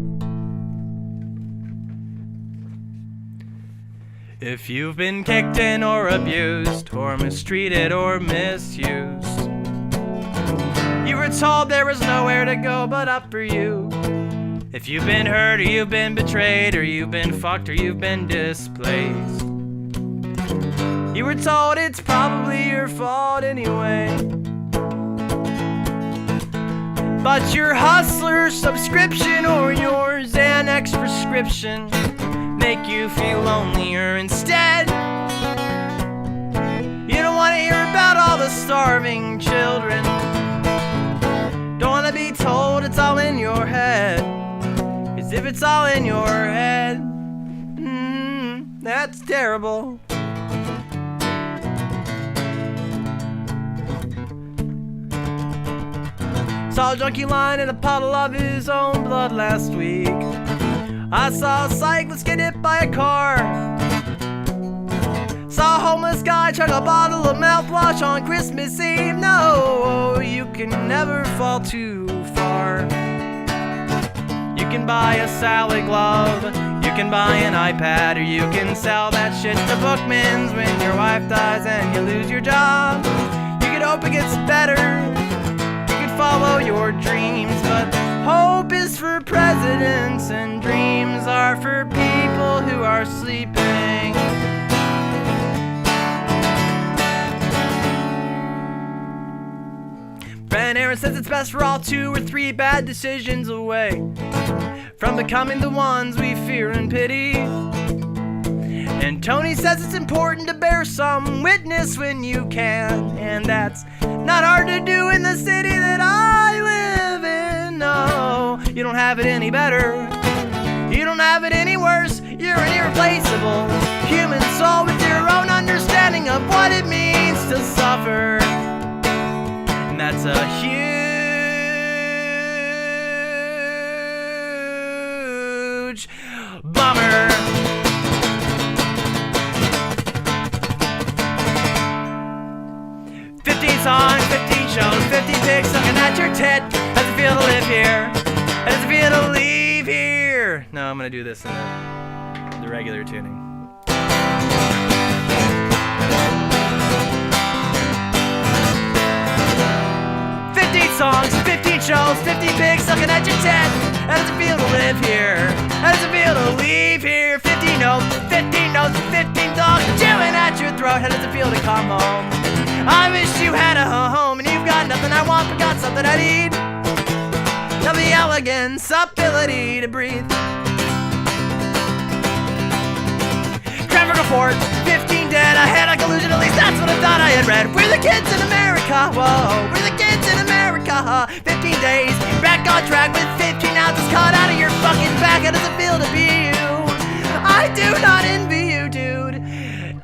If you've been kicked in or abused or mistreated or misused, you were told there was nowhere to go but up for you. If you've been hurt or you've been betrayed or you've been fucked or you've been displaced, you were told it's probably your fault anyway. But your hustler subscription or your Xanax prescription make you feel lonelier instead. You don't want to hear about all the starving children. Don't want to be told it's all in your head. 'Cause if it's all in your head, that's terrible. Saw a junkie lying in a puddle of his own blood last week. I saw a cyclist get hit by a car. Saw a homeless guy chug a bottle of mouthwash on Christmas Eve. No, you can never fall too far. You can buy a salad glove, you can buy an iPad, or you can sell that shit to Bookman's when your wife dies and you lose your job. You can hope it gets better, follow your dreams, but hope is for presidents and dreams are for people who are sleeping. Friend Aaron says it's best we're all 2 or 3 bad decisions away from becoming the ones we fear and pity. And Tony says it's important to bear some witness when you can, and that's not hard to do in the city that I live in. No, you don't have it any better, you don't have it any worse. You're an irreplaceable human soul with your own understanding of what what it means to suffer, and that's a huge bummer. Songs, 15 shows, 50 pics sucking at your tit. How's it feel to live here? How does it feel to leave here? No, I'm gonna do this in the regular tuning. 15 songs, 15 shows, 50 pics sucking at your tit. How does it feel to live here? How does it feel to leave here? 15 notes, 15 notes, 15 dogs chewing at your throat. How does it feel to come home? I wish you had a home, and you've got nothing I want, but got something I need. Now the elegance, ability to breathe. Traffic report, 15 dead, I had a collusion, at least that's what I thought I had read. We're the kids in America, whoa, we're the kids in America. 15 days, back on track with 15 ounces caught out of your fucking back. How does it feel to be you? I do not envy you, dude.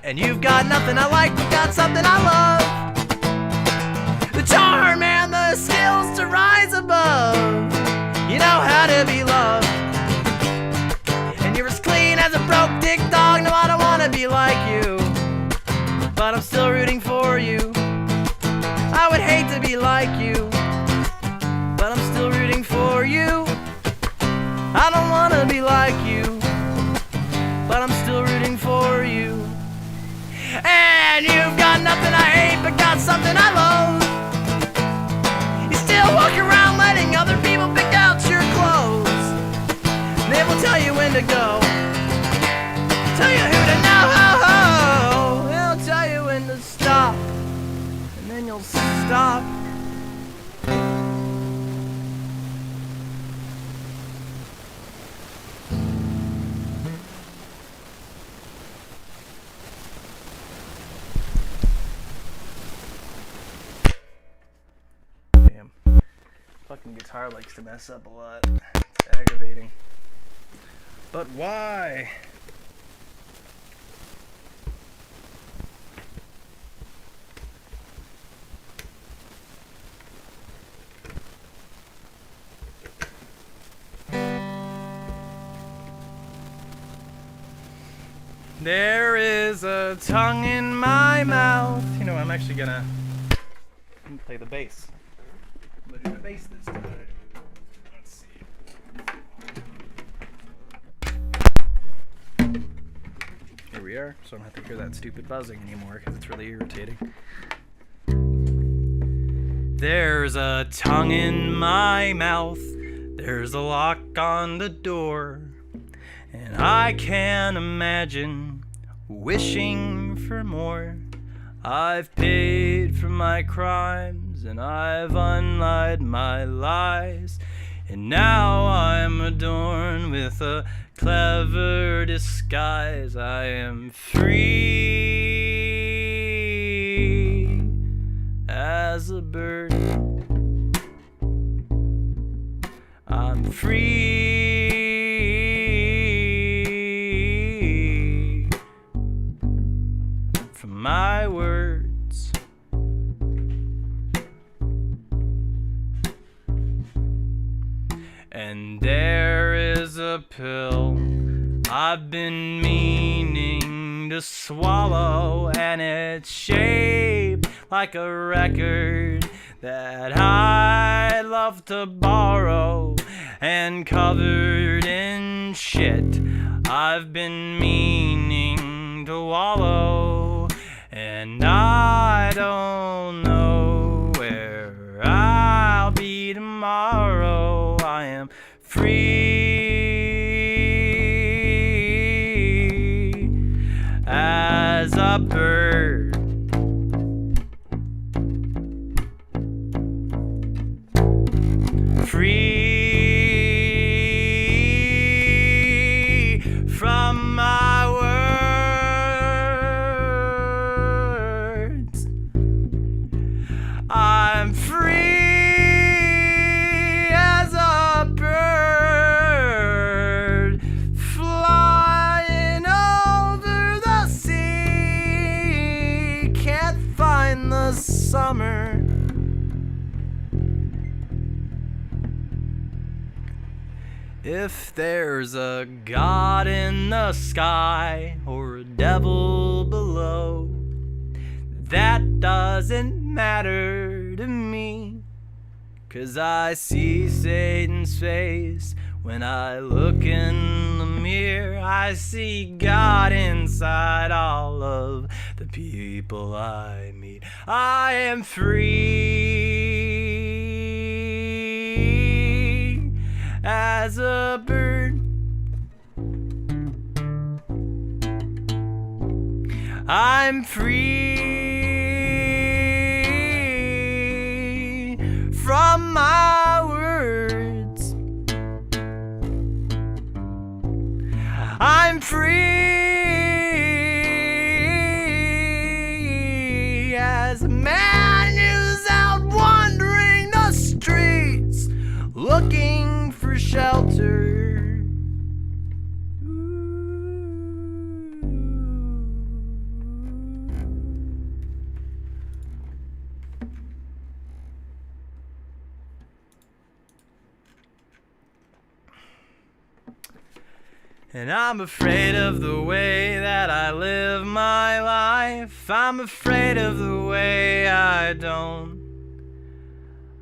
And you've got nothing I like, but got something I love. The charm and the skills to rise above. You know how to be loved. And you're as clean as a broke dick dog. No, I don't wanna be like you, but I'm still rooting for you. I would hate to be like you, but I'm still rooting for you. I don't wanna be like you, but I'm still rooting for you. And you've got nothing I hate, but got something I love. You still walk around letting other people pick out your clothes. They will tell you when to go, tell you who to know. They'll tell you when to stop, and then you'll stop. Fucking guitar likes to mess up a lot. It's aggravating. But why? There is a tongue in my mouth. You know, I'm actually gonna play the bass. I'm gonna do the bass this time. Let's see. Here we are, so I don't have to hear that stupid buzzing anymore because it's really irritating. There's a tongue in my mouth. There's a lock on the door. And I can't imagine wishing for more. I've paid for my crimes and I've unlied my lies, and now I'm adorned with a clever disguise. I am free as a bird. I'm free from my words. And there is a pill I've been meaning to swallow, and it's shaped like a record that I'd love to borrow, and covered in shit I've been meaning to wallow. And I don't know where I'll be tomorrow. I am free as a bird. Free from my words. I'm free as a bird, flying over the sea. summer. If there's a God in the sky or a devil below, that doesn't matter to me, 'cause I see Satan's face when I look in the mirror. I see God inside all of the people I meet. I am free as a bird. I'm free from my words. I'm free as a man who's out wandering the streets looking for shelter. And I'm afraid of the way that I live my life. I'm afraid of the way I don't.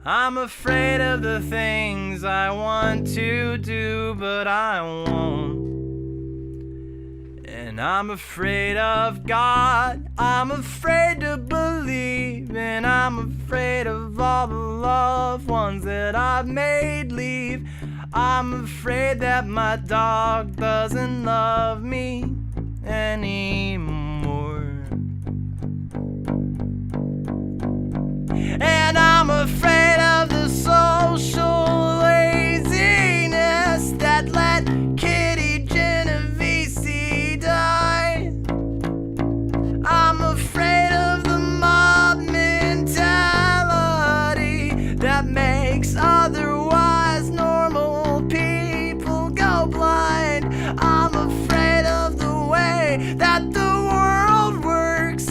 I'm afraid of the things I want to do, but I won't. And I'm afraid of God. I'm afraid to believe. And I'm afraid of all the loved ones that I've made leave. I'm afraid that my dog doesn't love me anymore. And I'm afraid of the social laziness that let Kitty Genovese die. I'm afraid of the mob mentality that makes otherwise normal people go blind. I'm afraid of the way that the world works.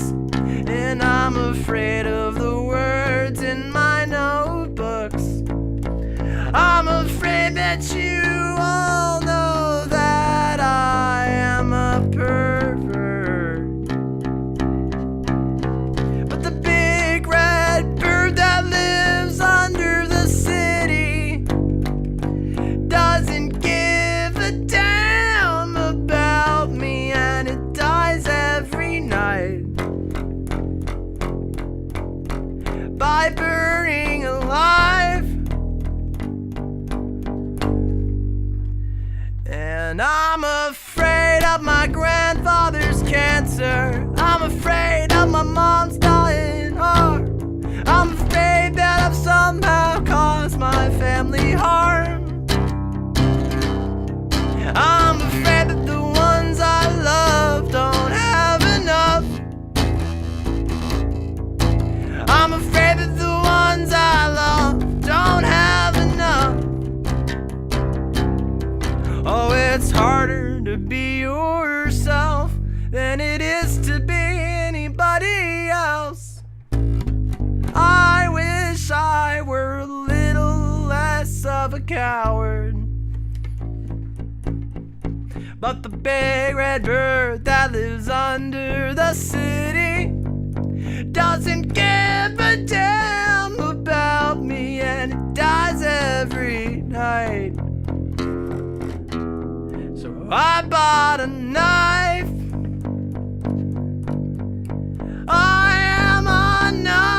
And I'm afraid of the words in my notebooks. I'm afraid that you all know that I am a pervert. But the big red bird that lives under the city doesn't give a damn about me, and it dies every night by burning alive. And I'm afraid of my grandfather's cancer. I'm afraid of my mom's dying heart. I'm afraid that I've somehow caused my family harm. I'm afraid that the ones I love don't have enough. I'm afraid that the ones I love don't have enough. Oh, it's harder to be yourself than it is to be anybody else. I wish I were a little less of a coward. But the big red bird that lives under the city doesn't give a damn about me, and it dies every night. So I bought a knife. I am a knife.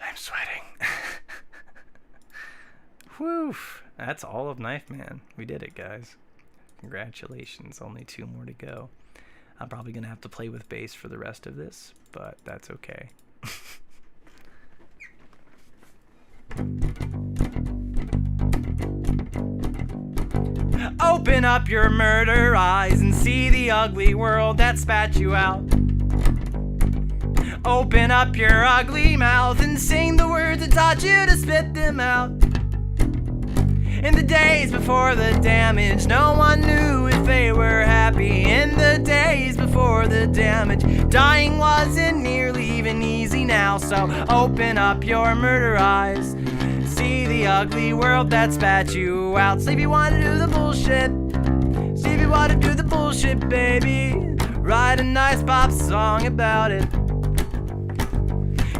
I'm sweating. Whew. That's all of Knife Man. We did it, guys. Congratulations. Only 2 more to go. I'm probably going to have to play with bass for the rest of this, but that's okay. Open up your murder eyes and see the ugly world that spat you out. Open up your ugly mouth and sing the words that taught you to spit them out. In the days before the damage, no one knew if they were happy. In the days before the damage, dying wasn't nearly even easy now. So open up your murder eyes, see the ugly world that spat you out. See if you want to do the bullshit, see if you want to do the bullshit, baby. Write a nice pop song about it.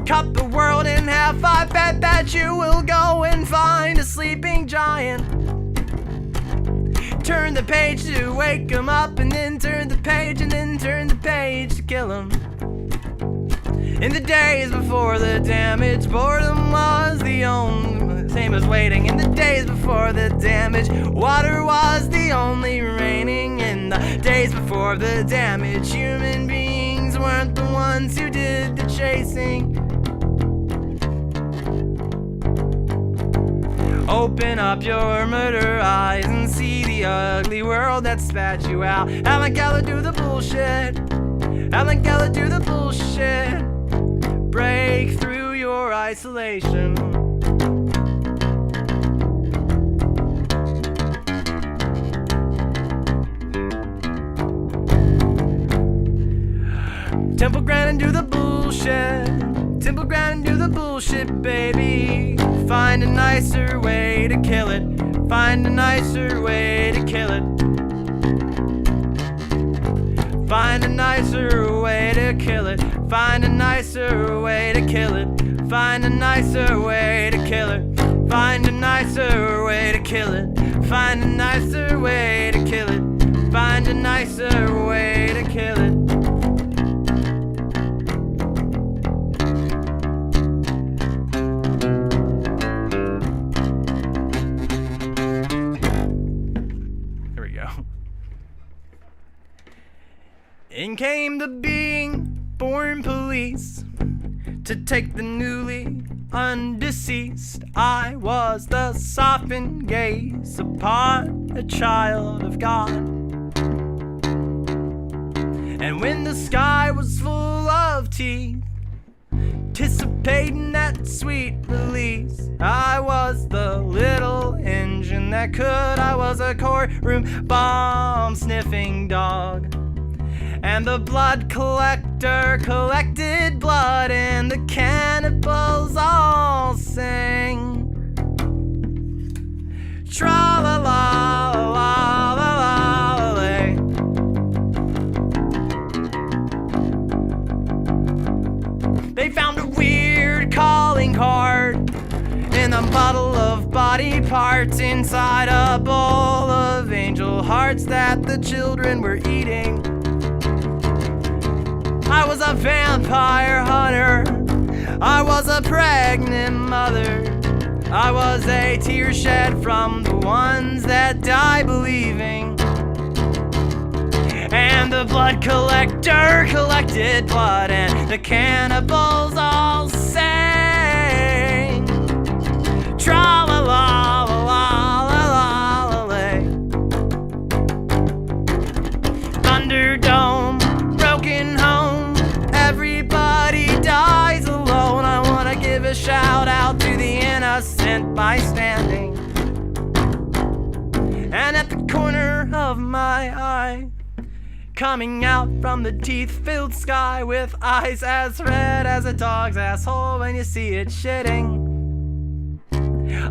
Cut the world in half, I bet that you will go and find a sleeping giant. Turn the page to wake him up, and then turn the page, and then turn the page to kill him. In the days before the damage, boredom was the only, same as waiting. In the days before the damage, water was the only raining. In the days before the damage, human beings weren't the ones who did the chasing. Open up your murder eyes and see the ugly world that spat you out. Alan Keller, do the bullshit. Alan Keller, do the bullshit. Break through your isolation. Temple Grant and do the bullshit. Temple Grant and do the bullshit, baby. Find a nicer way to kill it. Find a nicer way to kill it. Find a nicer way to kill it. Find a nicer way to kill it. Find a nicer way to kill it. Find a nicer way to kill it. Find a nicer way to kill it. Find a nicer way to kill it. In came the being born police to take the newly undeceased. I was the softened gaze upon a child of God. And when the sky was full of teeth, anticipating that sweet release, I was the little engine that could. I was a courtroom bomb sniffing dog. And the blood collector collected blood, and the cannibals all sang. Tra-la-la-la-la-la-lay. They found a weird calling card in a bottle of body parts inside a bowl of angel hearts that the children were eating. I was a vampire hunter, I was a pregnant mother, I was a tear shed from the ones that die believing. And the blood collector collected blood, and the cannibals all sang. Tra-la-la-la-la-la-la-lay. Thunderdome, broken home, everybody dies alone. I wanna give a shout out to the innocent bystanding. And at the corner of my eye, coming out from the teeth-filled sky, with eyes as red as a dog's asshole when you see it shitting,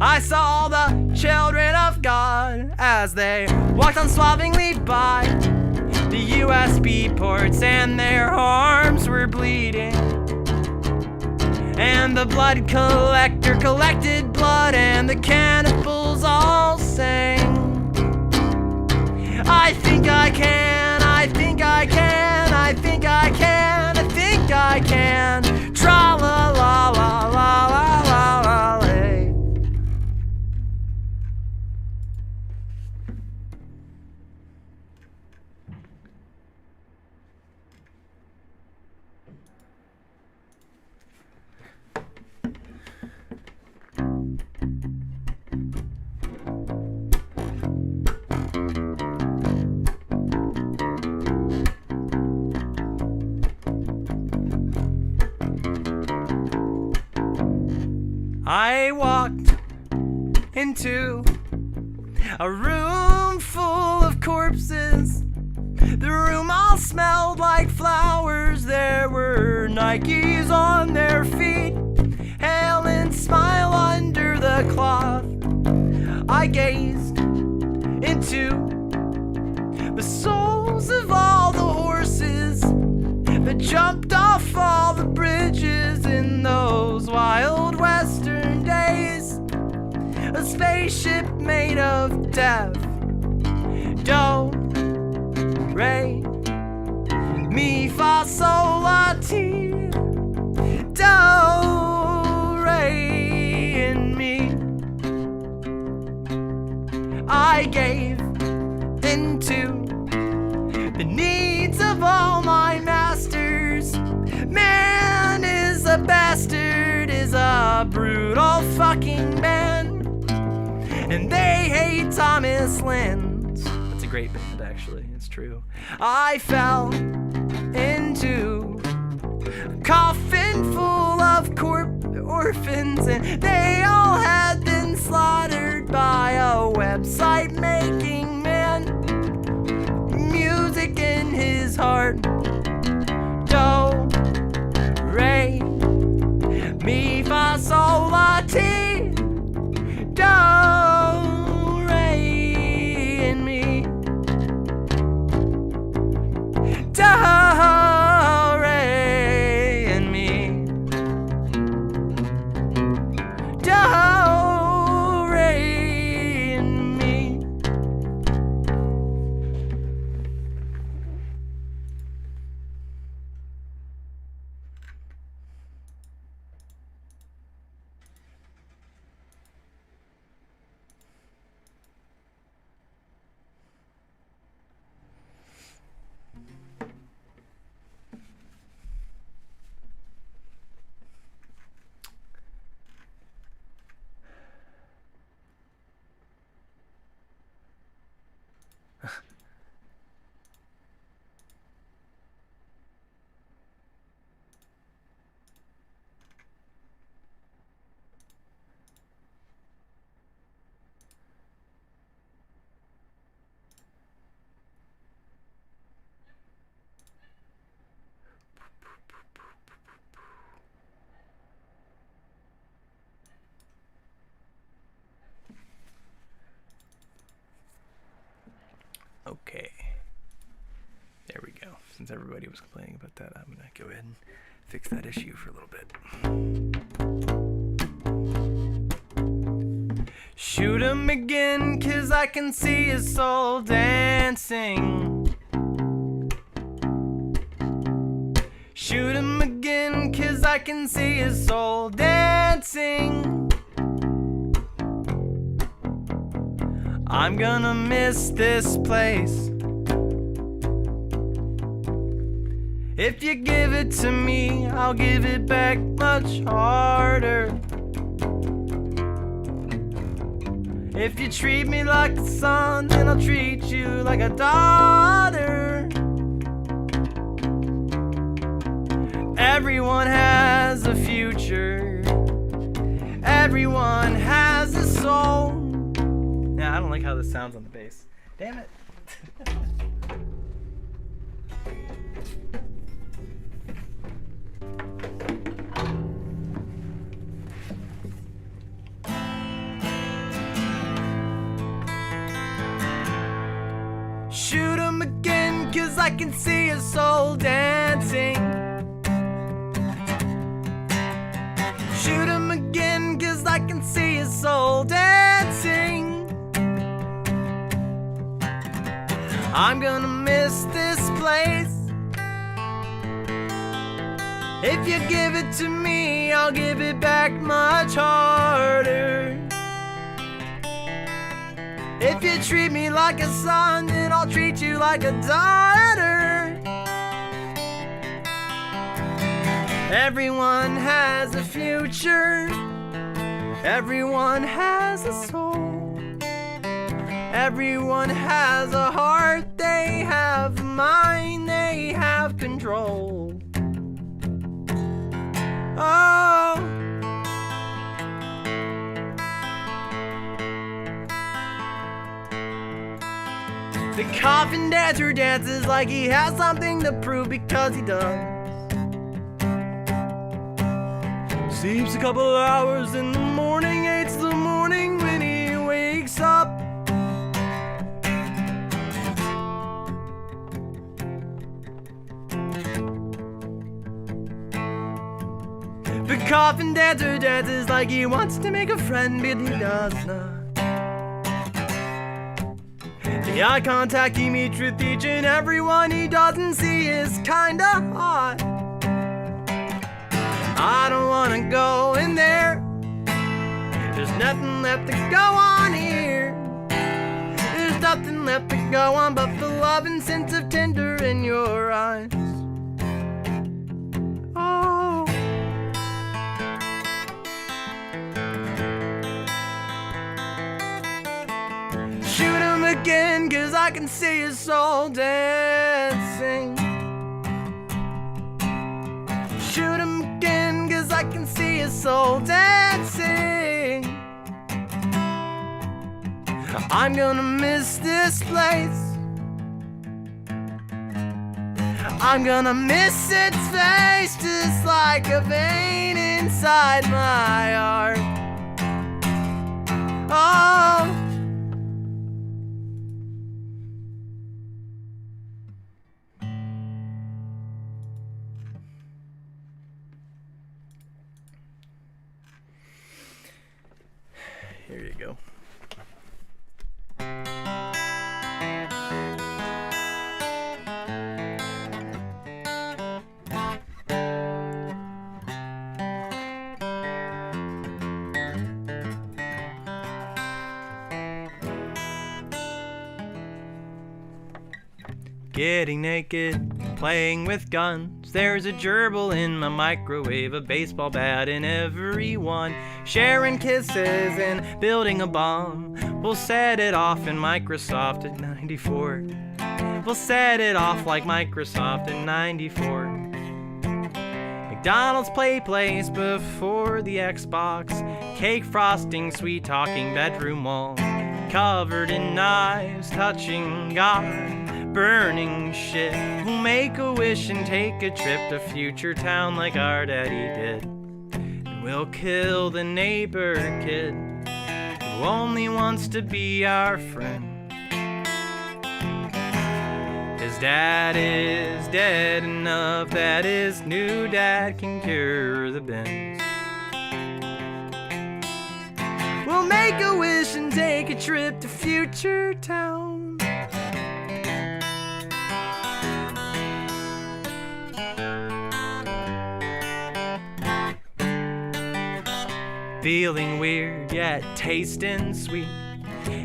I saw the children of God as they walked unswervingly by the USB ports, and their arms were bleeding. And the blood collector collected blood, and the cannibals all sang. I think I can, I think I can, I think I can, I think I can. Tra-la-la-la-la-la-la-lay. I walked into a room full of corpses. The room all smelled like flowers. There were Nikes on their feet, hail and smile under the cloth. I gazed into the souls of all the horses that jumped off all the bridges in those wild western days. A spaceship made of death. Do, re, mi, fa, sol, la, ti. Do, re, and mi. I gave into the needs of all my masters. Man is a bastard, is a brutal fucking man. And they hate Thomas Lynn. That's a great band, actually. It's true. I fell into a coffin full of orphans, and they all had been slaughtered by a website making man. Music in his heart. Do, re, mi, fa, sol, la, ti. Do, re, and mi. Do, re, and mi. Do, re, and mi. Okay, there we go. Since everybody was complaining about that, I'm gonna go ahead and fix that issue for a little bit. Shoot him again, 'cause I can see his soul dancing. Shoot him again, 'cause I can see his soul dancing. I'm gonna miss this place. If you give it to me, I'll give it back much harder. If you treat me like a son, then I'll treat you like a daughter. Everyone has a future. Everyone has a soul. Nah, I don't like how this sounds on the bass. Damn it. Shoot him again, 'cause I can see his soul dancing. Shoot him again, 'cause I can see his soul dancing. I'm gonna miss this place. If you give it to me, I'll give it back much harder. If you treat me like a son, then I'll treat you like a daughter. Everyone has a future. Everyone has a soul. Everyone has a heart. They have a mind. They have control. Oh, The coffin dancer dances like he has something to prove, because he does. Sleeps a couple hours in the morning, hates the morning when he wakes up. The coffin dancer dances like he wants to make a friend, but he does not. The eye contact he meets with each and everyone he doesn't see is kinda hot. I don't wanna go in there. There's nothing left to go on here. There's nothing left to go on but the love and sense of tender in your eyes. Oh. Shoot him again, 'cause I can see his soul dancing. Shoot him again, 'cause I can see his soul dancing. I'm gonna miss this place. I'm gonna miss its face, just like a vein inside my heart. Oh. Here you go. Getting naked, playing with guns. There's a gerbil in my microwave, a baseball bat in every one. Sharing kisses and building a bomb. We'll set it off in Microsoft at 94. We'll set it off like Microsoft in 94. McDonald's play place before the Xbox. Cake frosting, sweet talking, bedroom wall. Covered in knives, touching God. Burning shit. We'll make a wish and take a trip to future town like our daddy did. And we'll kill the neighbor kid who only wants to be our friend. His dad is dead enough that his new dad can cure the bends. We'll make a wish and take a trip to future town. Feeling weird, yet tasting sweet.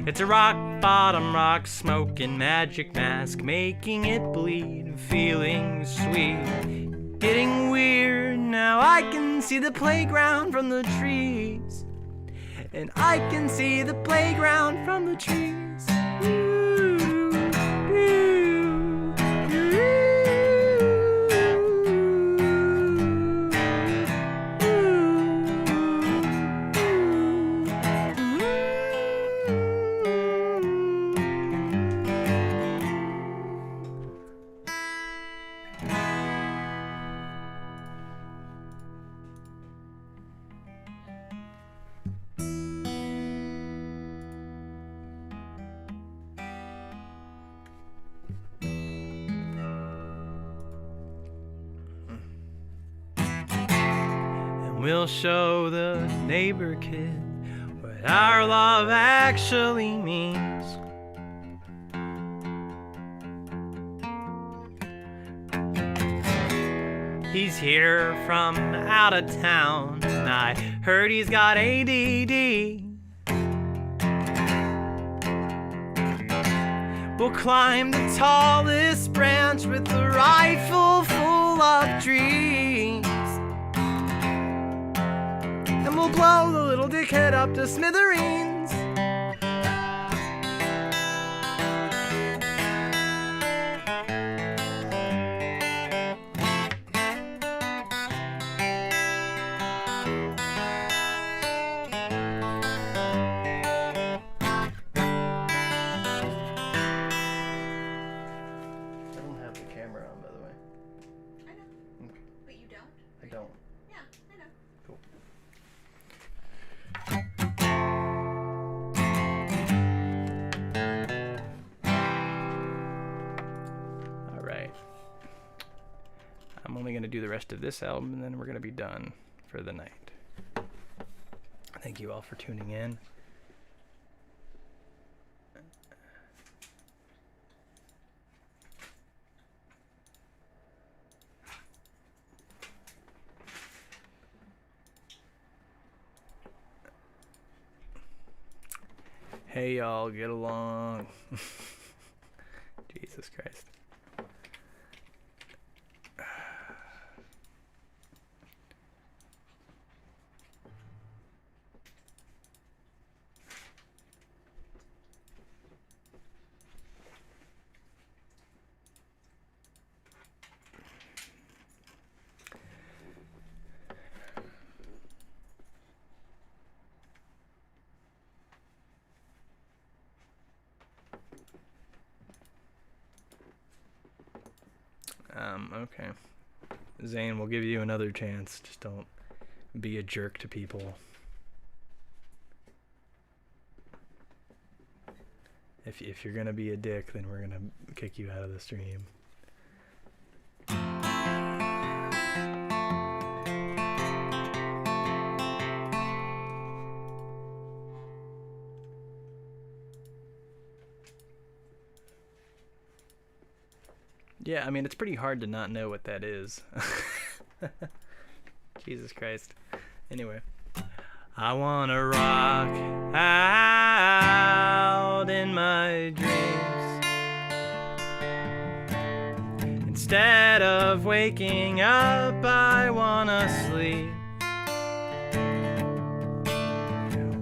It's a rock bottom, rock smoking magic mask, making it bleed, feeling sweet. Getting weird, now I can see the playground from the trees. And I can see the playground from the trees. Ooh, ooh, ooh. We'll show the neighbor kid what our love actually means. He's here from out of town, and I heard he's got ADD. We'll climb the tallest branch with a rifle full of trees. And we'll blow the little dickhead up to smithereens. I don't. Yeah, I know. Cool. All right. I'm only going to do the rest of this album, and then we're going to be done for the night. Thank you all for tuning in. Hey y'all, get along. Jesus Christ. Okay. Zane, we'll give you another chance. Just don't be a jerk to people. If you're gonna be a dick, then we're gonna kick you out of the stream. Yeah, I mean, it's pretty hard to not know what that is. Jesus Christ. Anyway. I wanna rock out in my dreams instead of waking up. I wanna sleep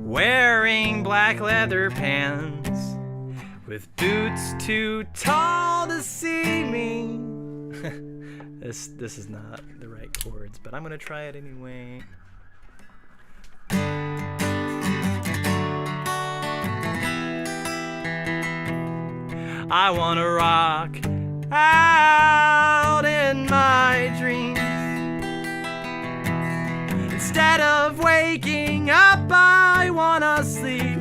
wearing black leather pants with boots too tall to see me. This is not the right chords, but I'm gonna try it anyway. I wanna rock out in my dreams instead of waking up. I wanna sleep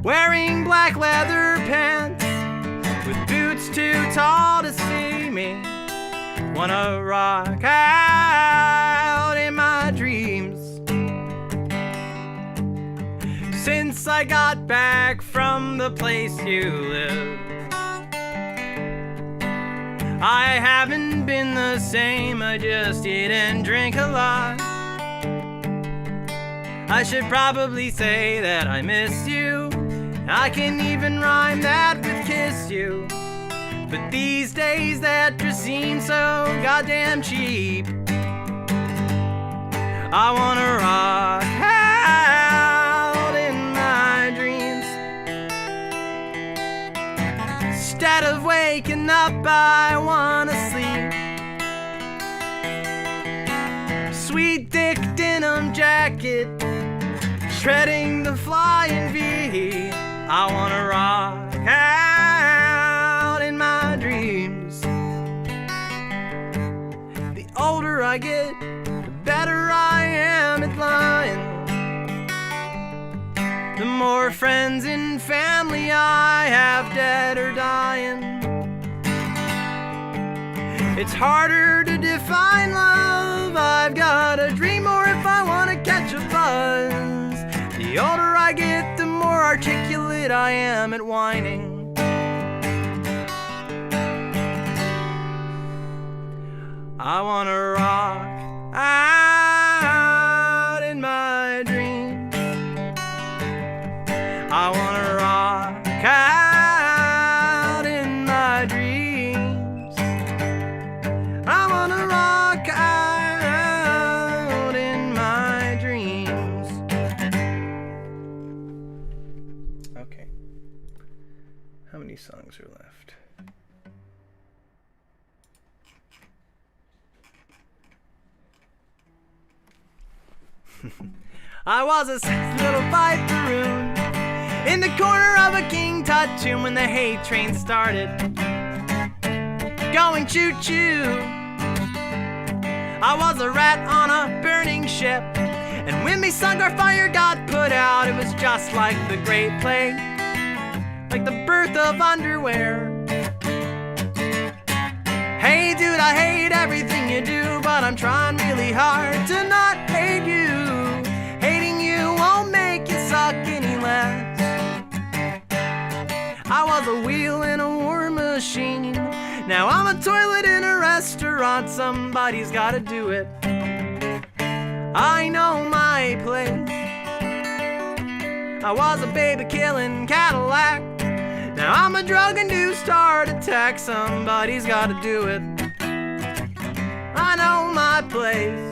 wearing black leather pants with boots too tall to see me. Wanna rock out in my dreams. Since I got back from the place you live, I haven't been the same. I just eat and drink a lot. I should probably say that I miss you. I can even rhyme that with kiss you. But these days that just seems so goddamn cheap. I wanna rock out in my dreams instead of waking up. I wanna sleep. Sweet thick denim jacket, shredding the flying V. I wanna rock out in my dreams. The older I get, the better I am at lying. The more friends and family I have dead or dying. It's harder to define love. I've gotta dream more if I wanna catch a buzz. The older I get, the more articulate I am at whining. I wanna rock out in my dreams. I wanna rock out in my dreams. I wanna rock out in my dreams. Okay. How many songs are left? I was a little viperoon in the corner of a King Tut tomb when the hate train started going choo-choo. I was a rat on a burning ship, and when me sunk our fire got put out, it was just like the Great Plague, like the birth of underwear. Hey dude, I hate everything you do, but I'm trying really hard to not hate you. Hating you won't make you suck any less. I was a wheel in a war machine, now I'm a toilet in a restaurant. Somebody's gotta do it, I know my place. I was a baby killing Cadillac, now I'm a drug-induced heart attack. Somebody's gotta do it, I know my place.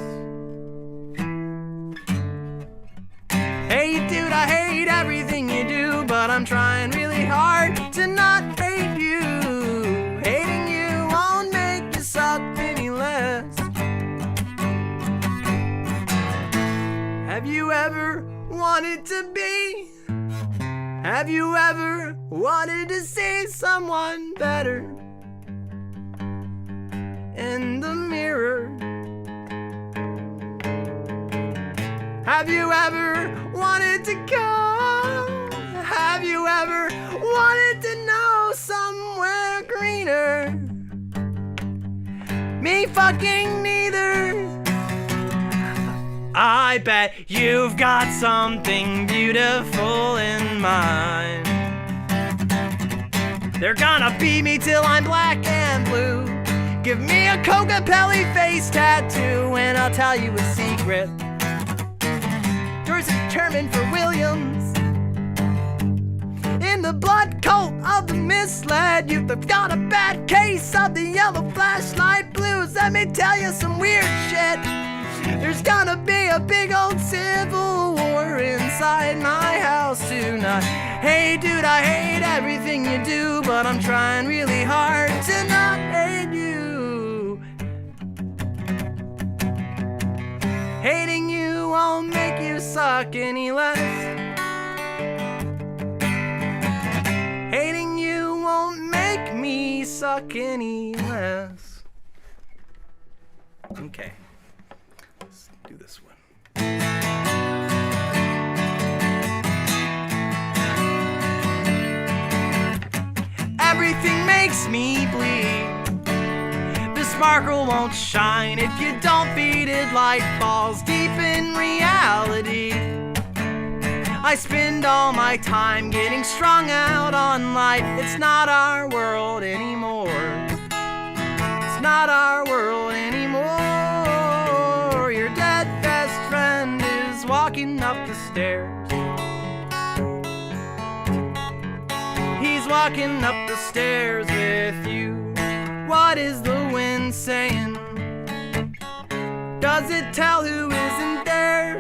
Hey dude, I hate everything you do, but I'm trying really hard to not hate you. Hating you won't make you suck any less. Have you ever wanted to be? Have you ever wanted to see someone better in the mirror? Have you ever wanted to go? Have you ever wanted to know somewhere greener? Me fucking neither. I bet you've got something beautiful in mind. They're gonna beat me till I'm black and blue. Give me a Coca-Pelli face tattoo, and I'll tell you a secret. Yours is determined for Williams. In the blood cult of the misled youth, I've got a bad case of the yellow flashlight blues. Let me tell you some weird shit. There's gonna be a big old civil war inside my house tonight. Hey dude, I hate everything you do, but I'm trying really hard to not hate you. Hating you won't make you suck any less. Hating you won't make me suck any less. Okay. Do this one. Everything makes me bleed. The sparkle won't shine if you don't beat it. Light falls deep in reality. I spend all my time getting strung out on life. It's not our world anymore. It's not our world anymore. Your dead best friend is walking up the stairs. He's walking up the stairs with you. What is the wind saying? Does it tell who isn't there?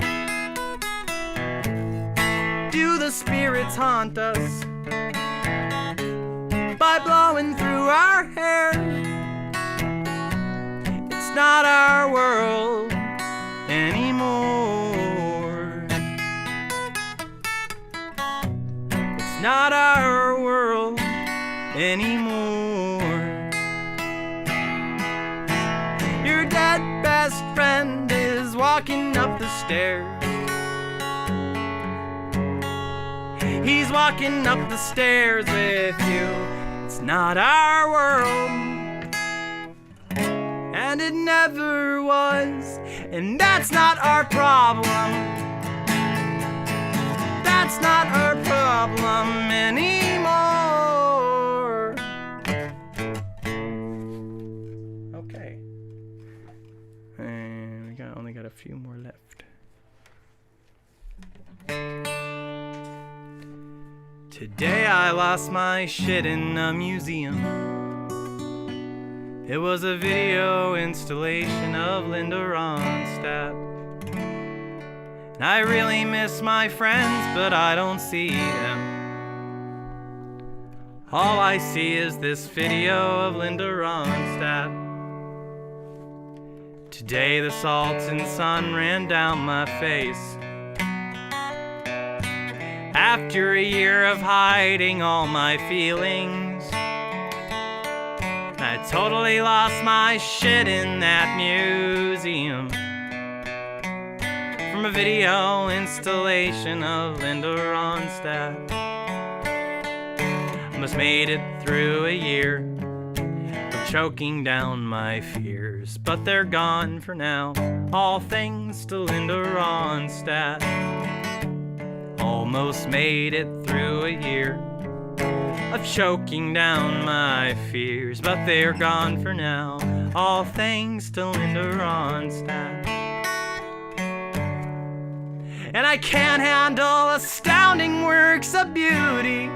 Do the spirits haunt us by blowing through our hair? It's not our world anymore. It's not our world anymore. Your dead best friend is walking up the stairs. He's walking up the stairs with you. It's not our world, and it never was. And that's not our problem. That's not our problem anymore. Okay. And we only got a few more left. Today I lost my shit in a museum. It was a video installation of Linda Ronstadt. And I really miss my friends, but I don't see them. All I see is this video of Linda Ronstadt. Today the salt and sun ran down my face. After a year of hiding all my feelings, I totally lost my shit in that museum. From a video installation of Linda Ronstadt. Almost made it through a year of choking down my fears, but they're gone for now. All thanks to Linda Ronstadt. Almost made it through a year of choking down my fears, but they're gone for now. All thanks to Linda Ronstadt. And I can't handle astounding works of beauty.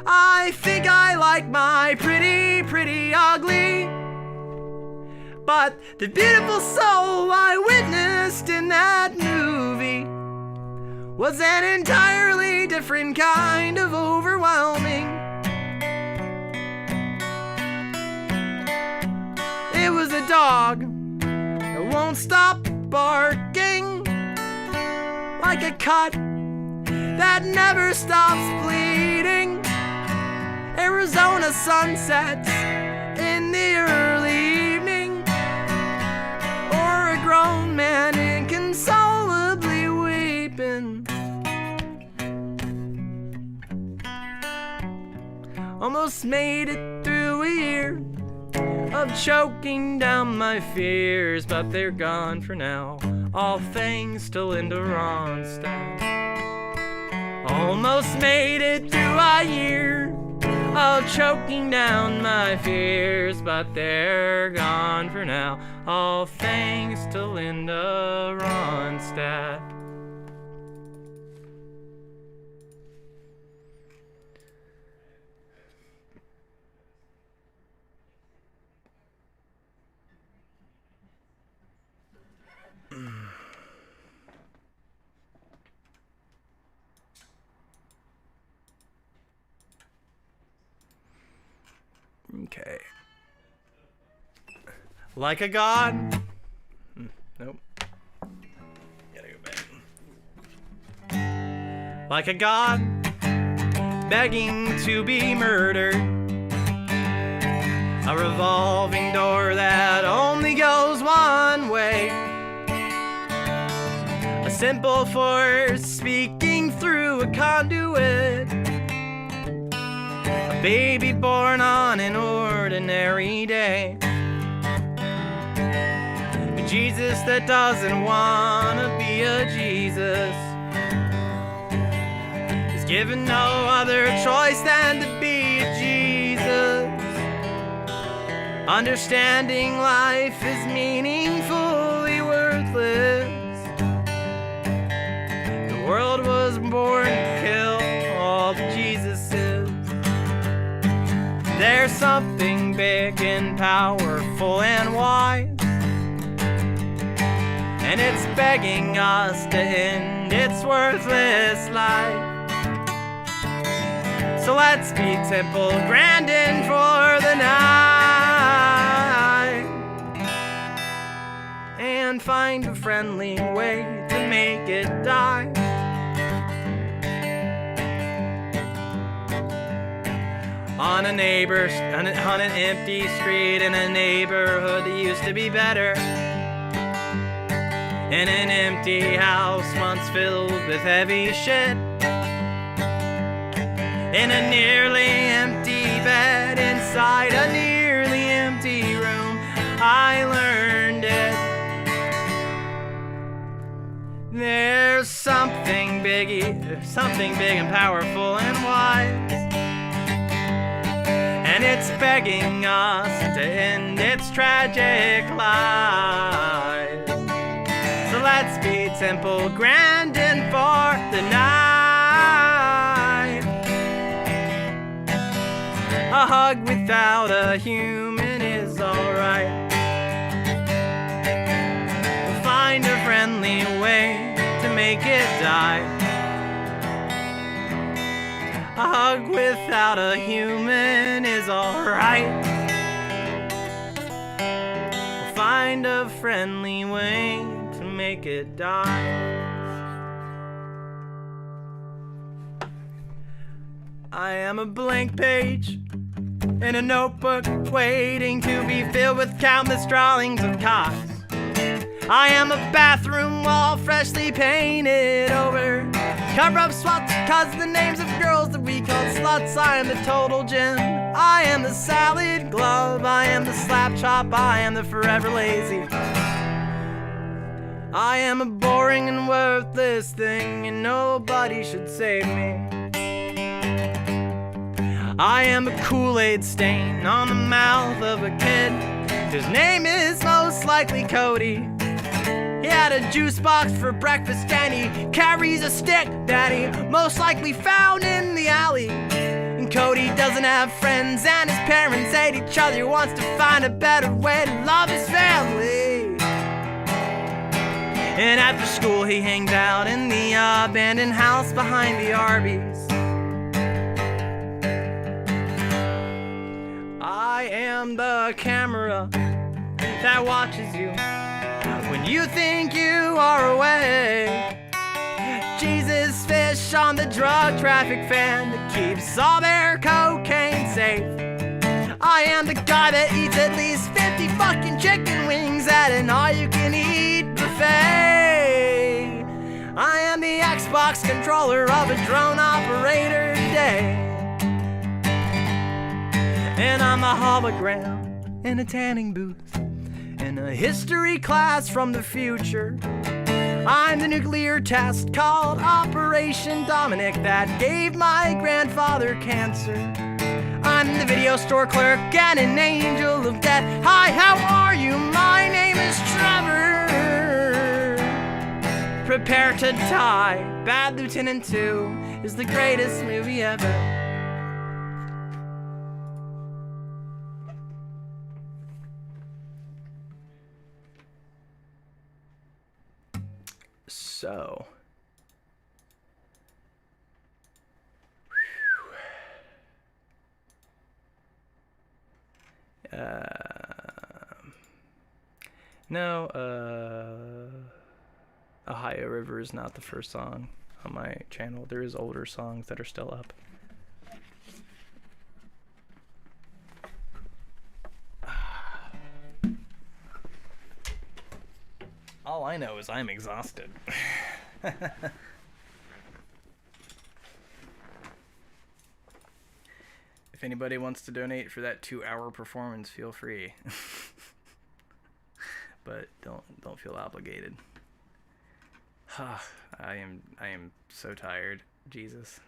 I think I like my pretty, pretty ugly. But the beautiful soul I witnessed in that movie was an entirely different kind of overwhelming. It was a dog that won't stop barking, like a cut that never stops bleeding. Arizona sunsets in the early evening, or a grown man inconsolably weeping. Almost made it through a year of choking down my fears, but they're gone for now. All thanks to Linda Ronstadt. Almost made it through a year of choking down my fears, but they're gone for now. All thanks to Linda Ronstadt. Okay. Like a god. Nope. Gotta go back. Like a god begging to be murdered. A revolving door that only goes one way. A simple force speaking through a conduit. A baby born on an ordinary day. A Jesus that doesn't wanna be a Jesus. Is given no other choice than to be a Jesus. Understanding life is meaningfully worthless. The world was born to kill all the Jesuses. There's something big and powerful and wise, and it's begging us to end its worthless life. So let's be temple grandin for the night, and find a friendly way to make it die. On an empty street in a neighborhood that used to be better. In an empty house once filled with heavy shit. In a nearly empty bed inside a nearly empty room, I learned it. There's something big and powerful and wise, and it's begging us to end its tragic lives. So let's be temple grandin for the night. A hug without a human is alright. We'll find a friendly way to make it die. A hug without a human is alright. We'll find a friendly way to make it die. I am a blank page in a notebook waiting to be filled with countless drawings of cocks. I am a bathroom wall freshly painted over, cover up swats cause the names of girls that we call sluts. I am the total gem, I am the salad glove, I am the slap chop, I am the forever lazy. I am a boring and worthless thing, and nobody should save me. I am a Kool-Aid stain on the mouth of a kid whose name is most likely Cody. He had a juice box for breakfast and he carries a stick that he most likely found in the alley. And Cody doesn't have friends and his parents hate each other. He wants to find a better way to love his family. And after school he hangs out in the abandoned house behind the Arby's. I am the camera that watches you when you think you are away. Jesus fish on the drug traffic fan that keeps all their cocaine safe. I am the guy that eats at least 50 fucking chicken wings at an all-you-can-eat buffet. I am the Xbox controller of a drone operator today. And I'm a hologram in a tanning booth in a history class from the future. I'm the nuclear test called Operation Dominic that gave my grandfather cancer. I'm the video store clerk and an angel of death. Hi, how are you? My name is Trevor. Prepare to die. Bad Lieutenant 2 is the greatest movie ever. So, no, Ohio River is not the first song on my channel. There is older songs that are still up. All I know is I'm exhausted. If anybody wants to donate for that 2-hour performance, feel free. But don't feel obligated. I am so tired. Jesus.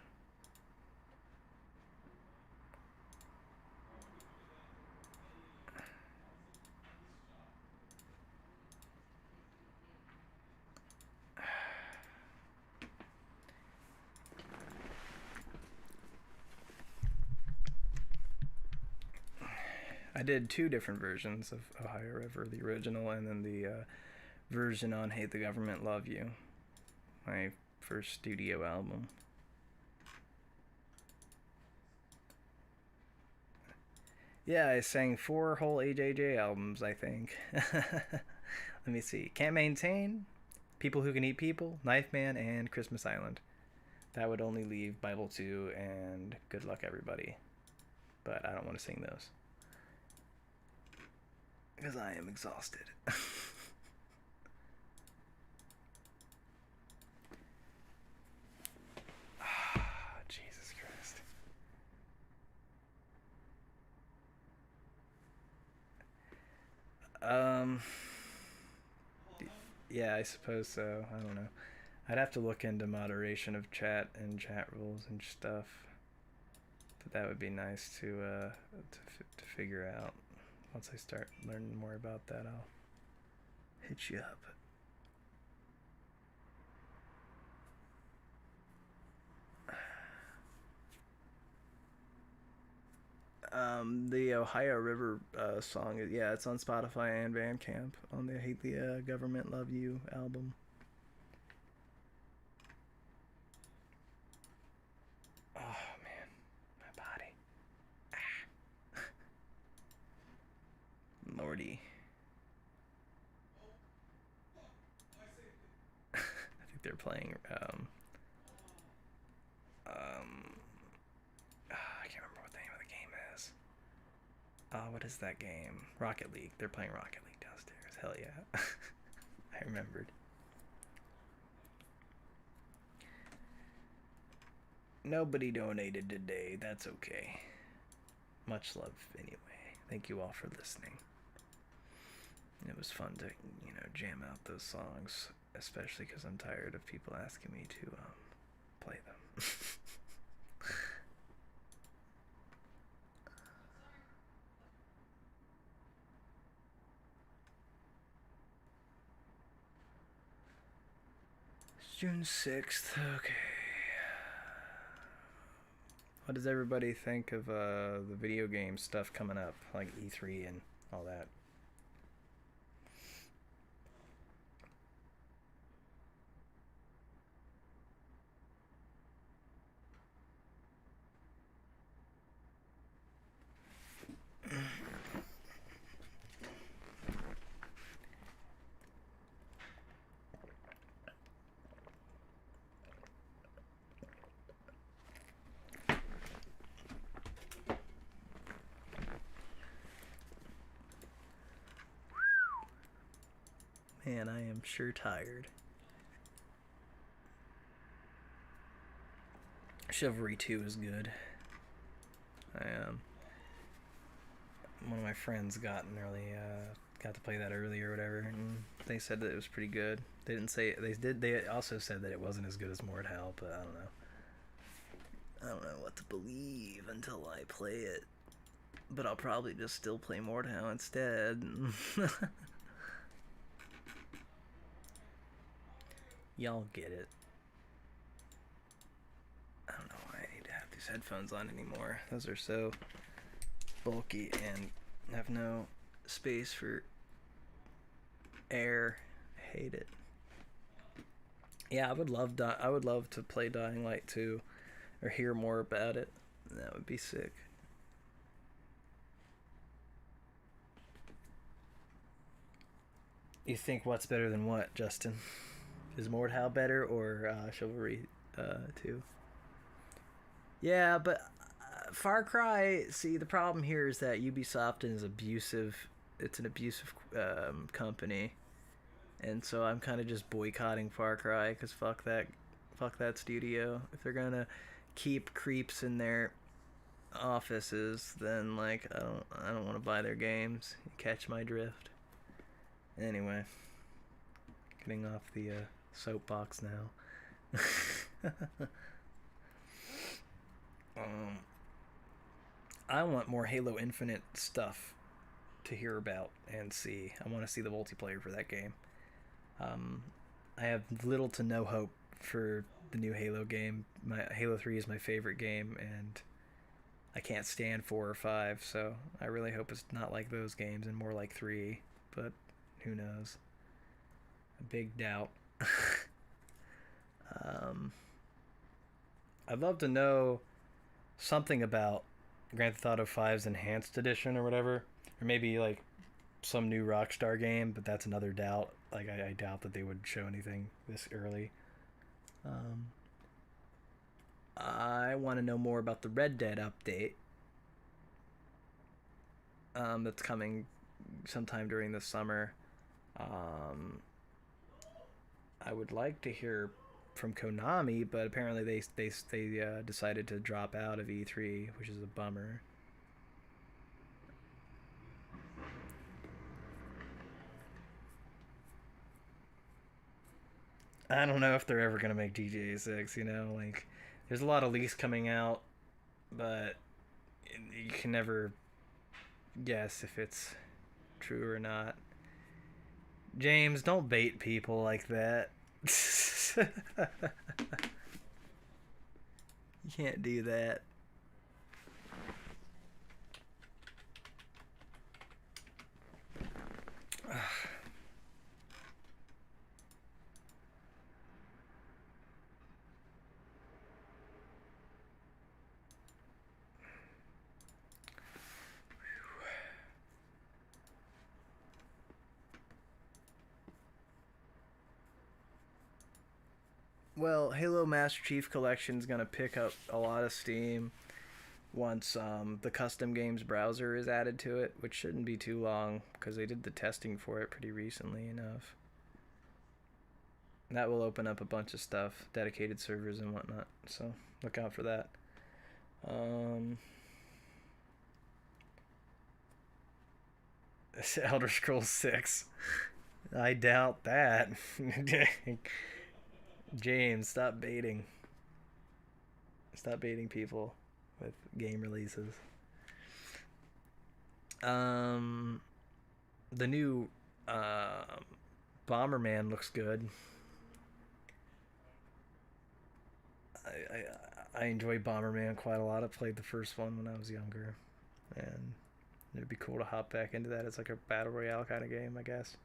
I did 2 different versions of Ohio River, the original and then the version on Hate the Government, Love You, my first studio album. Yeah, I sang 4 whole AJJ albums, I think. Let me see. Can't Maintain, People Who Can Eat People, Knife Man, and Christmas Island. That would only leave Bible 2 and Good Luck Everybody. But I don't want to sing those. Because I am exhausted. Jesus Christ. Yeah, I suppose so. I don't know. I'd have to look into moderation of chat and chat rules and stuff. But that would be nice to figure out. Once I start learning more about that, I'll hit you up. The Ohio River song, yeah, it's on Spotify and Bandcamp on the Hate the Government, Love You album. Oh man, my body. Lordy. I think they're playing I can't remember what the name of the game is. what is that game? Rocket League. They're playing Rocket League downstairs. Hell yeah. I remembered. Nobody donated today. That's okay. Much love anyway. Thank you all for listening. It was fun to, jam out those songs, especially because I'm tired of people asking me to play them. It's June 6th. Okay. What does everybody think of the video game stuff coming up, like E3 and all that? Man, I am sure tired. Chivalry 2 is good. One of my friends got to play that early or whatever, and they said that it was pretty good. They didn't say they also said that it wasn't as good as Mordhau, but I don't know what to believe until I play it. But I'll probably just still play Mordhau instead. Y'all get it. I don't know why I need to have these headphones on anymore. Those are so bulky and have no space for air. I hate it. Yeah, I would love to play Dying Light 2 or hear more about it. That would be sick. You think what's better than what, Justin? Is Mordhau better or Chivalry 2? Yeah, but Far Cry, see, the problem here is that Ubisoft is abusive. It's an abusive company. And so I'm kind of just boycotting Far Cry because fuck that studio. If they're going to keep creeps in their offices, then like I don't want to buy their games. You catch my drift. Anyway, getting off the soapbox now. I want more Halo Infinite stuff to hear about and see. I want to see the multiplayer for that game. I have little to no hope for the new Halo game. My Halo 3 is my favorite game, and I can't stand 4 or 5, so I really hope it's not like those games and more like 3, but who knows? A big doubt. I'd love to know something about Grand Theft Auto 5's Enhanced Edition or whatever, or maybe like some new Rockstar game, but that's another doubt. Like I doubt that they would show anything this early. I want to know more about the Red Dead update that's coming sometime during the summer. I would like to hear from Konami, but apparently they decided to drop out of E3, which is a bummer. I don't know if they're ever gonna make GTA 6. Like there's a lot of leaks coming out, but you can never guess if it's true or not. James, don't bait people like that. You can't do that. Well, Halo Master Chief Collection is going to pick up a lot of steam. once the custom games browser is added to it, which shouldn't be too long because they did the testing for it pretty recently enough. That will open up a bunch of stuff, dedicated servers and whatnot, so look out for that. Elder Scrolls 6. I doubt that. James, stop baiting. Stop baiting people with game releases. The new Bomberman looks good. I enjoy Bomberman quite a lot. I played the first one when I was younger, and it'd be cool to hop back into that as like a battle royale kind of game, I guess.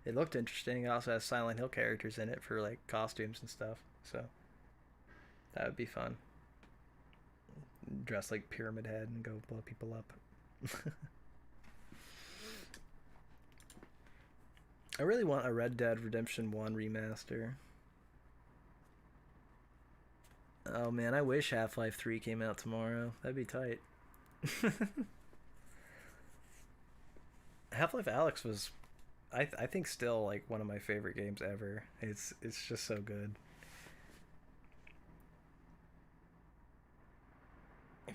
It looked interesting. It also has Silent Hill characters in it for like costumes and stuff, so that would be fun. Dress like Pyramid Head and go blow people up. I really want a Red Dead Redemption 1 remaster. Oh man, I wish Half-Life 3 came out tomorrow. That'd be tight. Half-Life Alyx was, I think, still like one of my favorite games ever. It's just so good.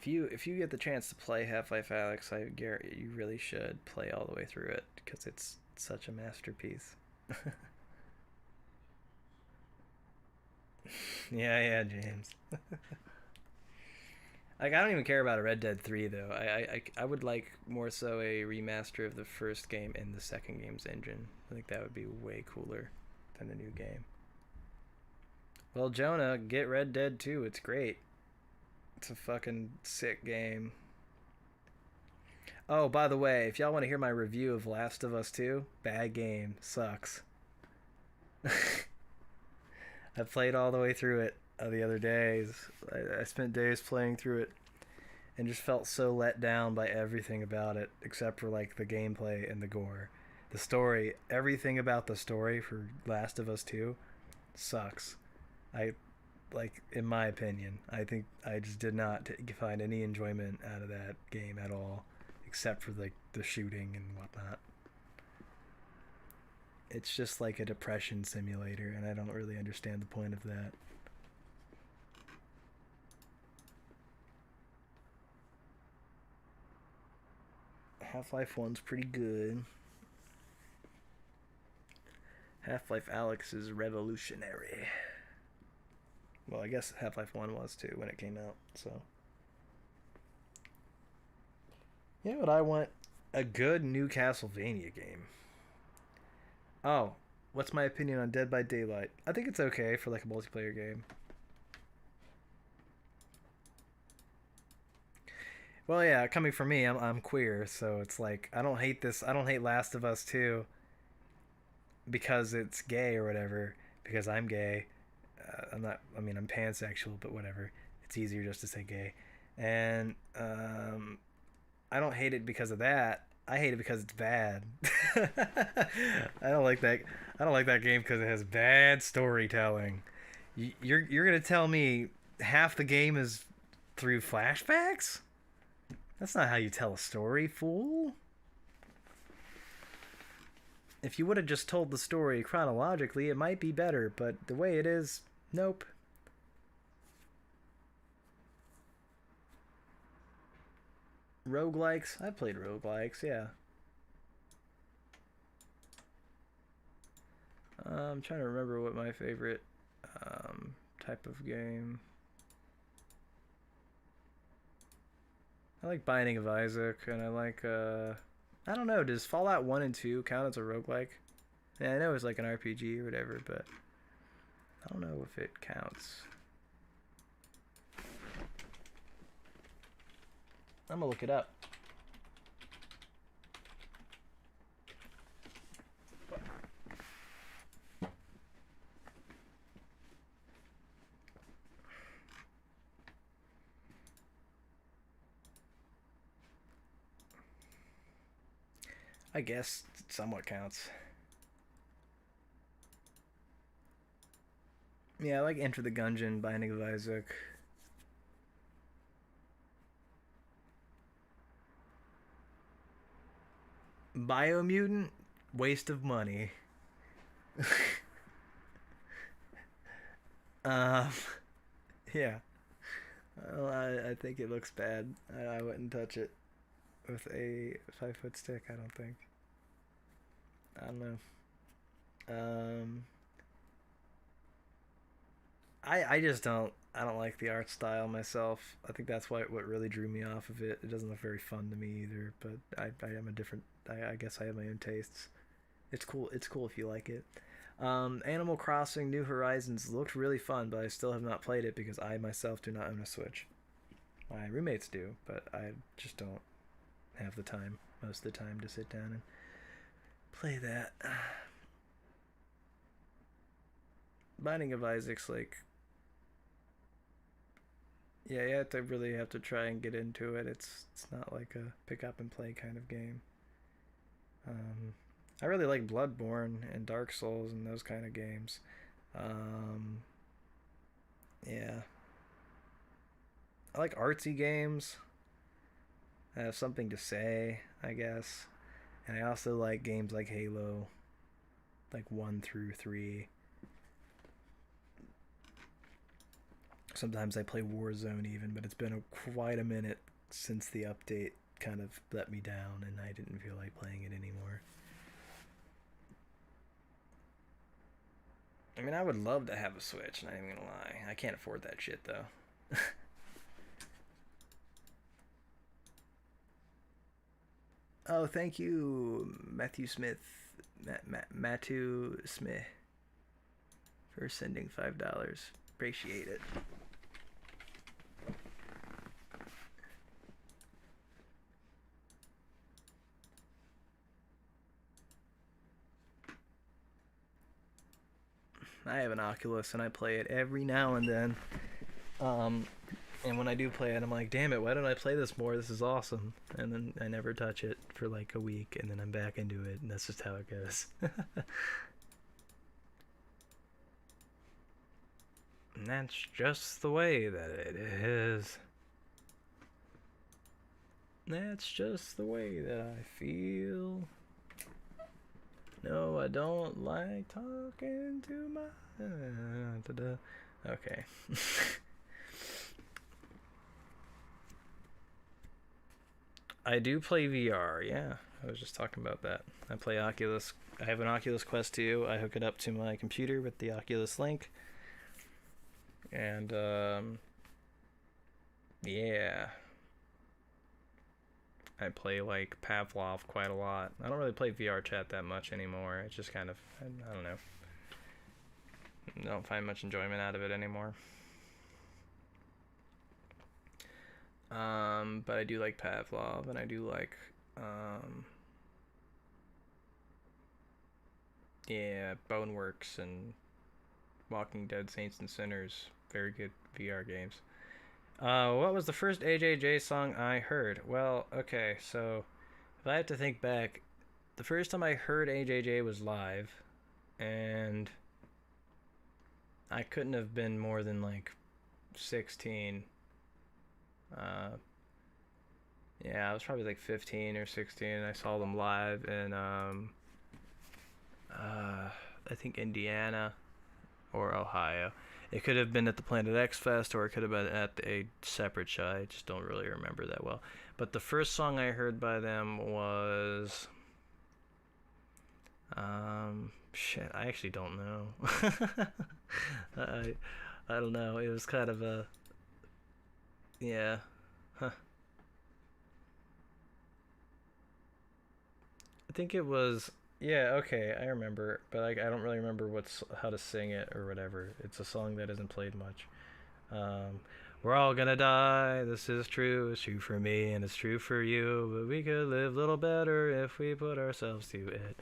If you get the chance to play Half-Life Alyx, I guarantee you really should play all the way through it because it's such a masterpiece. Yeah, James. Like, I don't even care about a Red Dead 3 though. I would like more so a remaster of the first game in the second game's engine. I think that would be way cooler than the new game. Well, Jonah, get Red Dead 2. It's great. It's a fucking sick game. Oh, by the way, if y'all want to hear my review of Last of Us 2, bad game. Sucks. I played all the way through it the other days. I spent days playing through it and just felt so let down by everything about it, except for like the gameplay and the gore. The story, everything about the story for Last of Us 2 sucks. In my opinion, I think I just did not find any enjoyment out of that game at all, except for like the shooting and whatnot. It's just like a depression simulator, and I don't really understand the point of that. Half-Life 1's pretty good. Half-Life Alyx is revolutionary. Well, I guess Half-Life 1 was too when it came out, so. You know what I want? A good new Castlevania game. Oh, what's my opinion on Dead by Daylight? I think it's okay for like a multiplayer game. Well, yeah, coming from me, I'm queer, so it's like I don't hate this. I don't hate Last of Us 2 because it's gay or whatever. Because I'm gay. I'm not. I mean, I'm pansexual, but whatever. It's easier just to say gay, and I don't hate it because of that. I hate it because it's bad. I don't like that. I don't like that game because it has bad storytelling. You're gonna tell me half the game is through flashbacks? That's not how you tell a story, fool. If you would have just told the story chronologically, it might be better, but the way it is, nope. Roguelikes? I played roguelikes, yeah. I'm trying to remember what my favorite type of game. I like Binding of Isaac, and I like, I don't know, does Fallout 1 and 2 count as a roguelike? Yeah, I know it's like an RPG or whatever, but I don't know if it counts. I'm gonna look it up. I guess it somewhat counts. Yeah, I like Enter the Gungeon, Binding of Isaac. Biomutant, waste of money. um, yeah. Well, I think it looks bad. I wouldn't touch it with a 5-foot stick. I don't think. I don't know. Um, I just don't. I don't like the art style myself. I think that's what really drew me off of it. It doesn't look very fun to me either. But I am a different. I guess I have my own tastes. It's cool. It's cool if you like it. Animal Crossing New Horizons looked really fun, but I still have not played it because I myself do not own a Switch. My roommates do, but I just don't have the time most of the time to sit down and play that. Binding of Isaac's like, yeah, you have to really have to try and get into it. It's not like a pick up and play kind of game. Um, I really like Bloodborne and Dark Souls and those kind of games. Um, yeah, I like artsy games. I have something to say, I guess. And I also like games like Halo, like 1 through 3. Sometimes I play Warzone even, but it's been quite a minute since the update kind of let me down and I didn't feel like playing it anymore. I mean, I would love to have a Switch, not even gonna lie. I can't afford that shit though. Oh, thank you, Matthew Smith, Matthew Smith, for sending $5. Appreciate it. I have an Oculus and I play it every now and then. And when I do play it, I'm like, damn it, why don't I play this more? This is awesome. And then I never touch it for like a week, and then I'm back into it, and that's just how it goes. And that's just the way that it is. That's just the way that I feel. No, I don't like talking to my... Okay. I do play VR, yeah. I was just talking about that. I play Oculus. I have an Oculus Quest 2. I hook it up to my computer with the Oculus Link. And, yeah. I play, like, Pavlov quite a lot. I don't really play VR chat that much anymore. It's just kind of, I don't know. I don't find much enjoyment out of it anymore. But I do like Pavlov, and I do like, yeah, Boneworks and Walking Dead Saints and Sinners. Very good VR games. What was the first AJJ song I heard? Well, okay, so if I have to think back, the first time I heard AJJ was live, and I couldn't have been more than like 16. Yeah, I was probably like 15 or 16. I saw them live in I think Indiana or Ohio. It could have been at the Planet X Fest, or it could have been at a separate show. I just don't really remember that well. But the first song I heard by them was shit, I actually don't know. I don't know. It was kind of a, yeah. Huh. I think it was, yeah, okay, I remember, but like I don't really remember how to sing it or whatever. It's a song that isn't played much. Um, we're all gonna die. This is true. It's true for me and it's true for you. But we could live a little better if we put ourselves to it.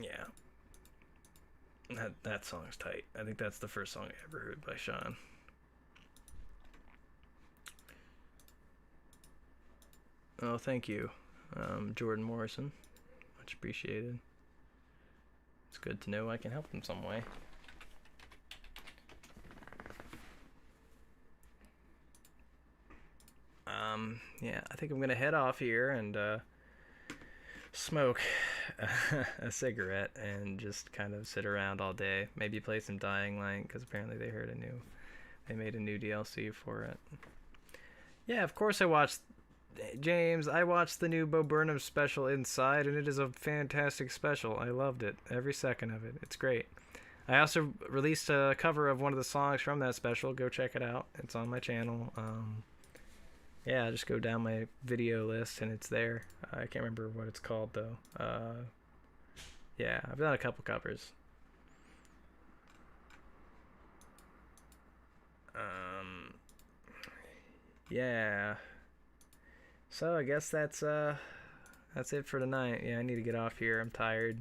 Yeah. That song's tight. I think that's the first song I ever heard by Sean. Oh, thank you, Jordan Morrison. Much appreciated. It's good to know I can help in some way. yeah, I think I'm gonna head off here and smoke a cigarette and just kind of sit around all day. Maybe play some Dying Light because apparently they made a new DLC for it. Yeah, of course I watched. James, I watched the new Bo Burnham special Inside, and it is a fantastic special. I loved it, every second of it. It's great. I also released a cover of one of the songs from that special. Go check it out. It's on my channel. Yeah, just go down my video list, and it's there. I can't remember what it's called, though. Yeah, I've done a couple covers. Yeah. So I guess that's it for tonight. Yeah, I need to get off here. I'm tired.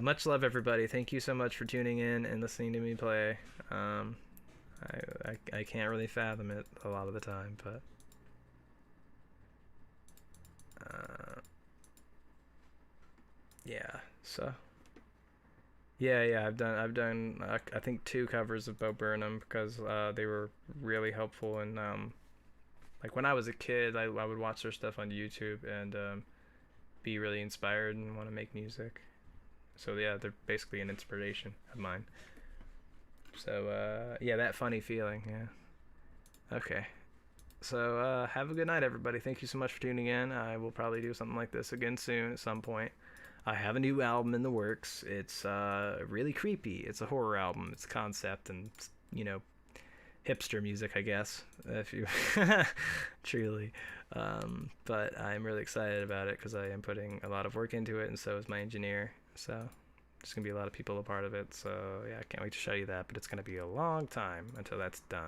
Much love, everybody. Thank you so much for tuning in and listening to me play. I can't really fathom it a lot of the time, but yeah. So yeah, I've done I think 2 covers of Bo Burnham because they were really helpful, and like when I was a kid, I would watch their stuff on YouTube and be really inspired and want to make music. So yeah, they're basically an inspiration of mine. So yeah, that funny feeling. Yeah. Okay. So have a good night, everybody. Thank you so much for tuning in. I will probably do something like this again soon at some point. I have a new album in the works. It's really creepy. It's a horror album. It's a concept and, you know, hipster music, I guess, if you truly. But I'm really excited about it because I am putting a lot of work into it, and so is my engineer. So there's going to be a lot of people a part of it. So yeah, I can't wait to show you that, but it's going to be a long time until that's done.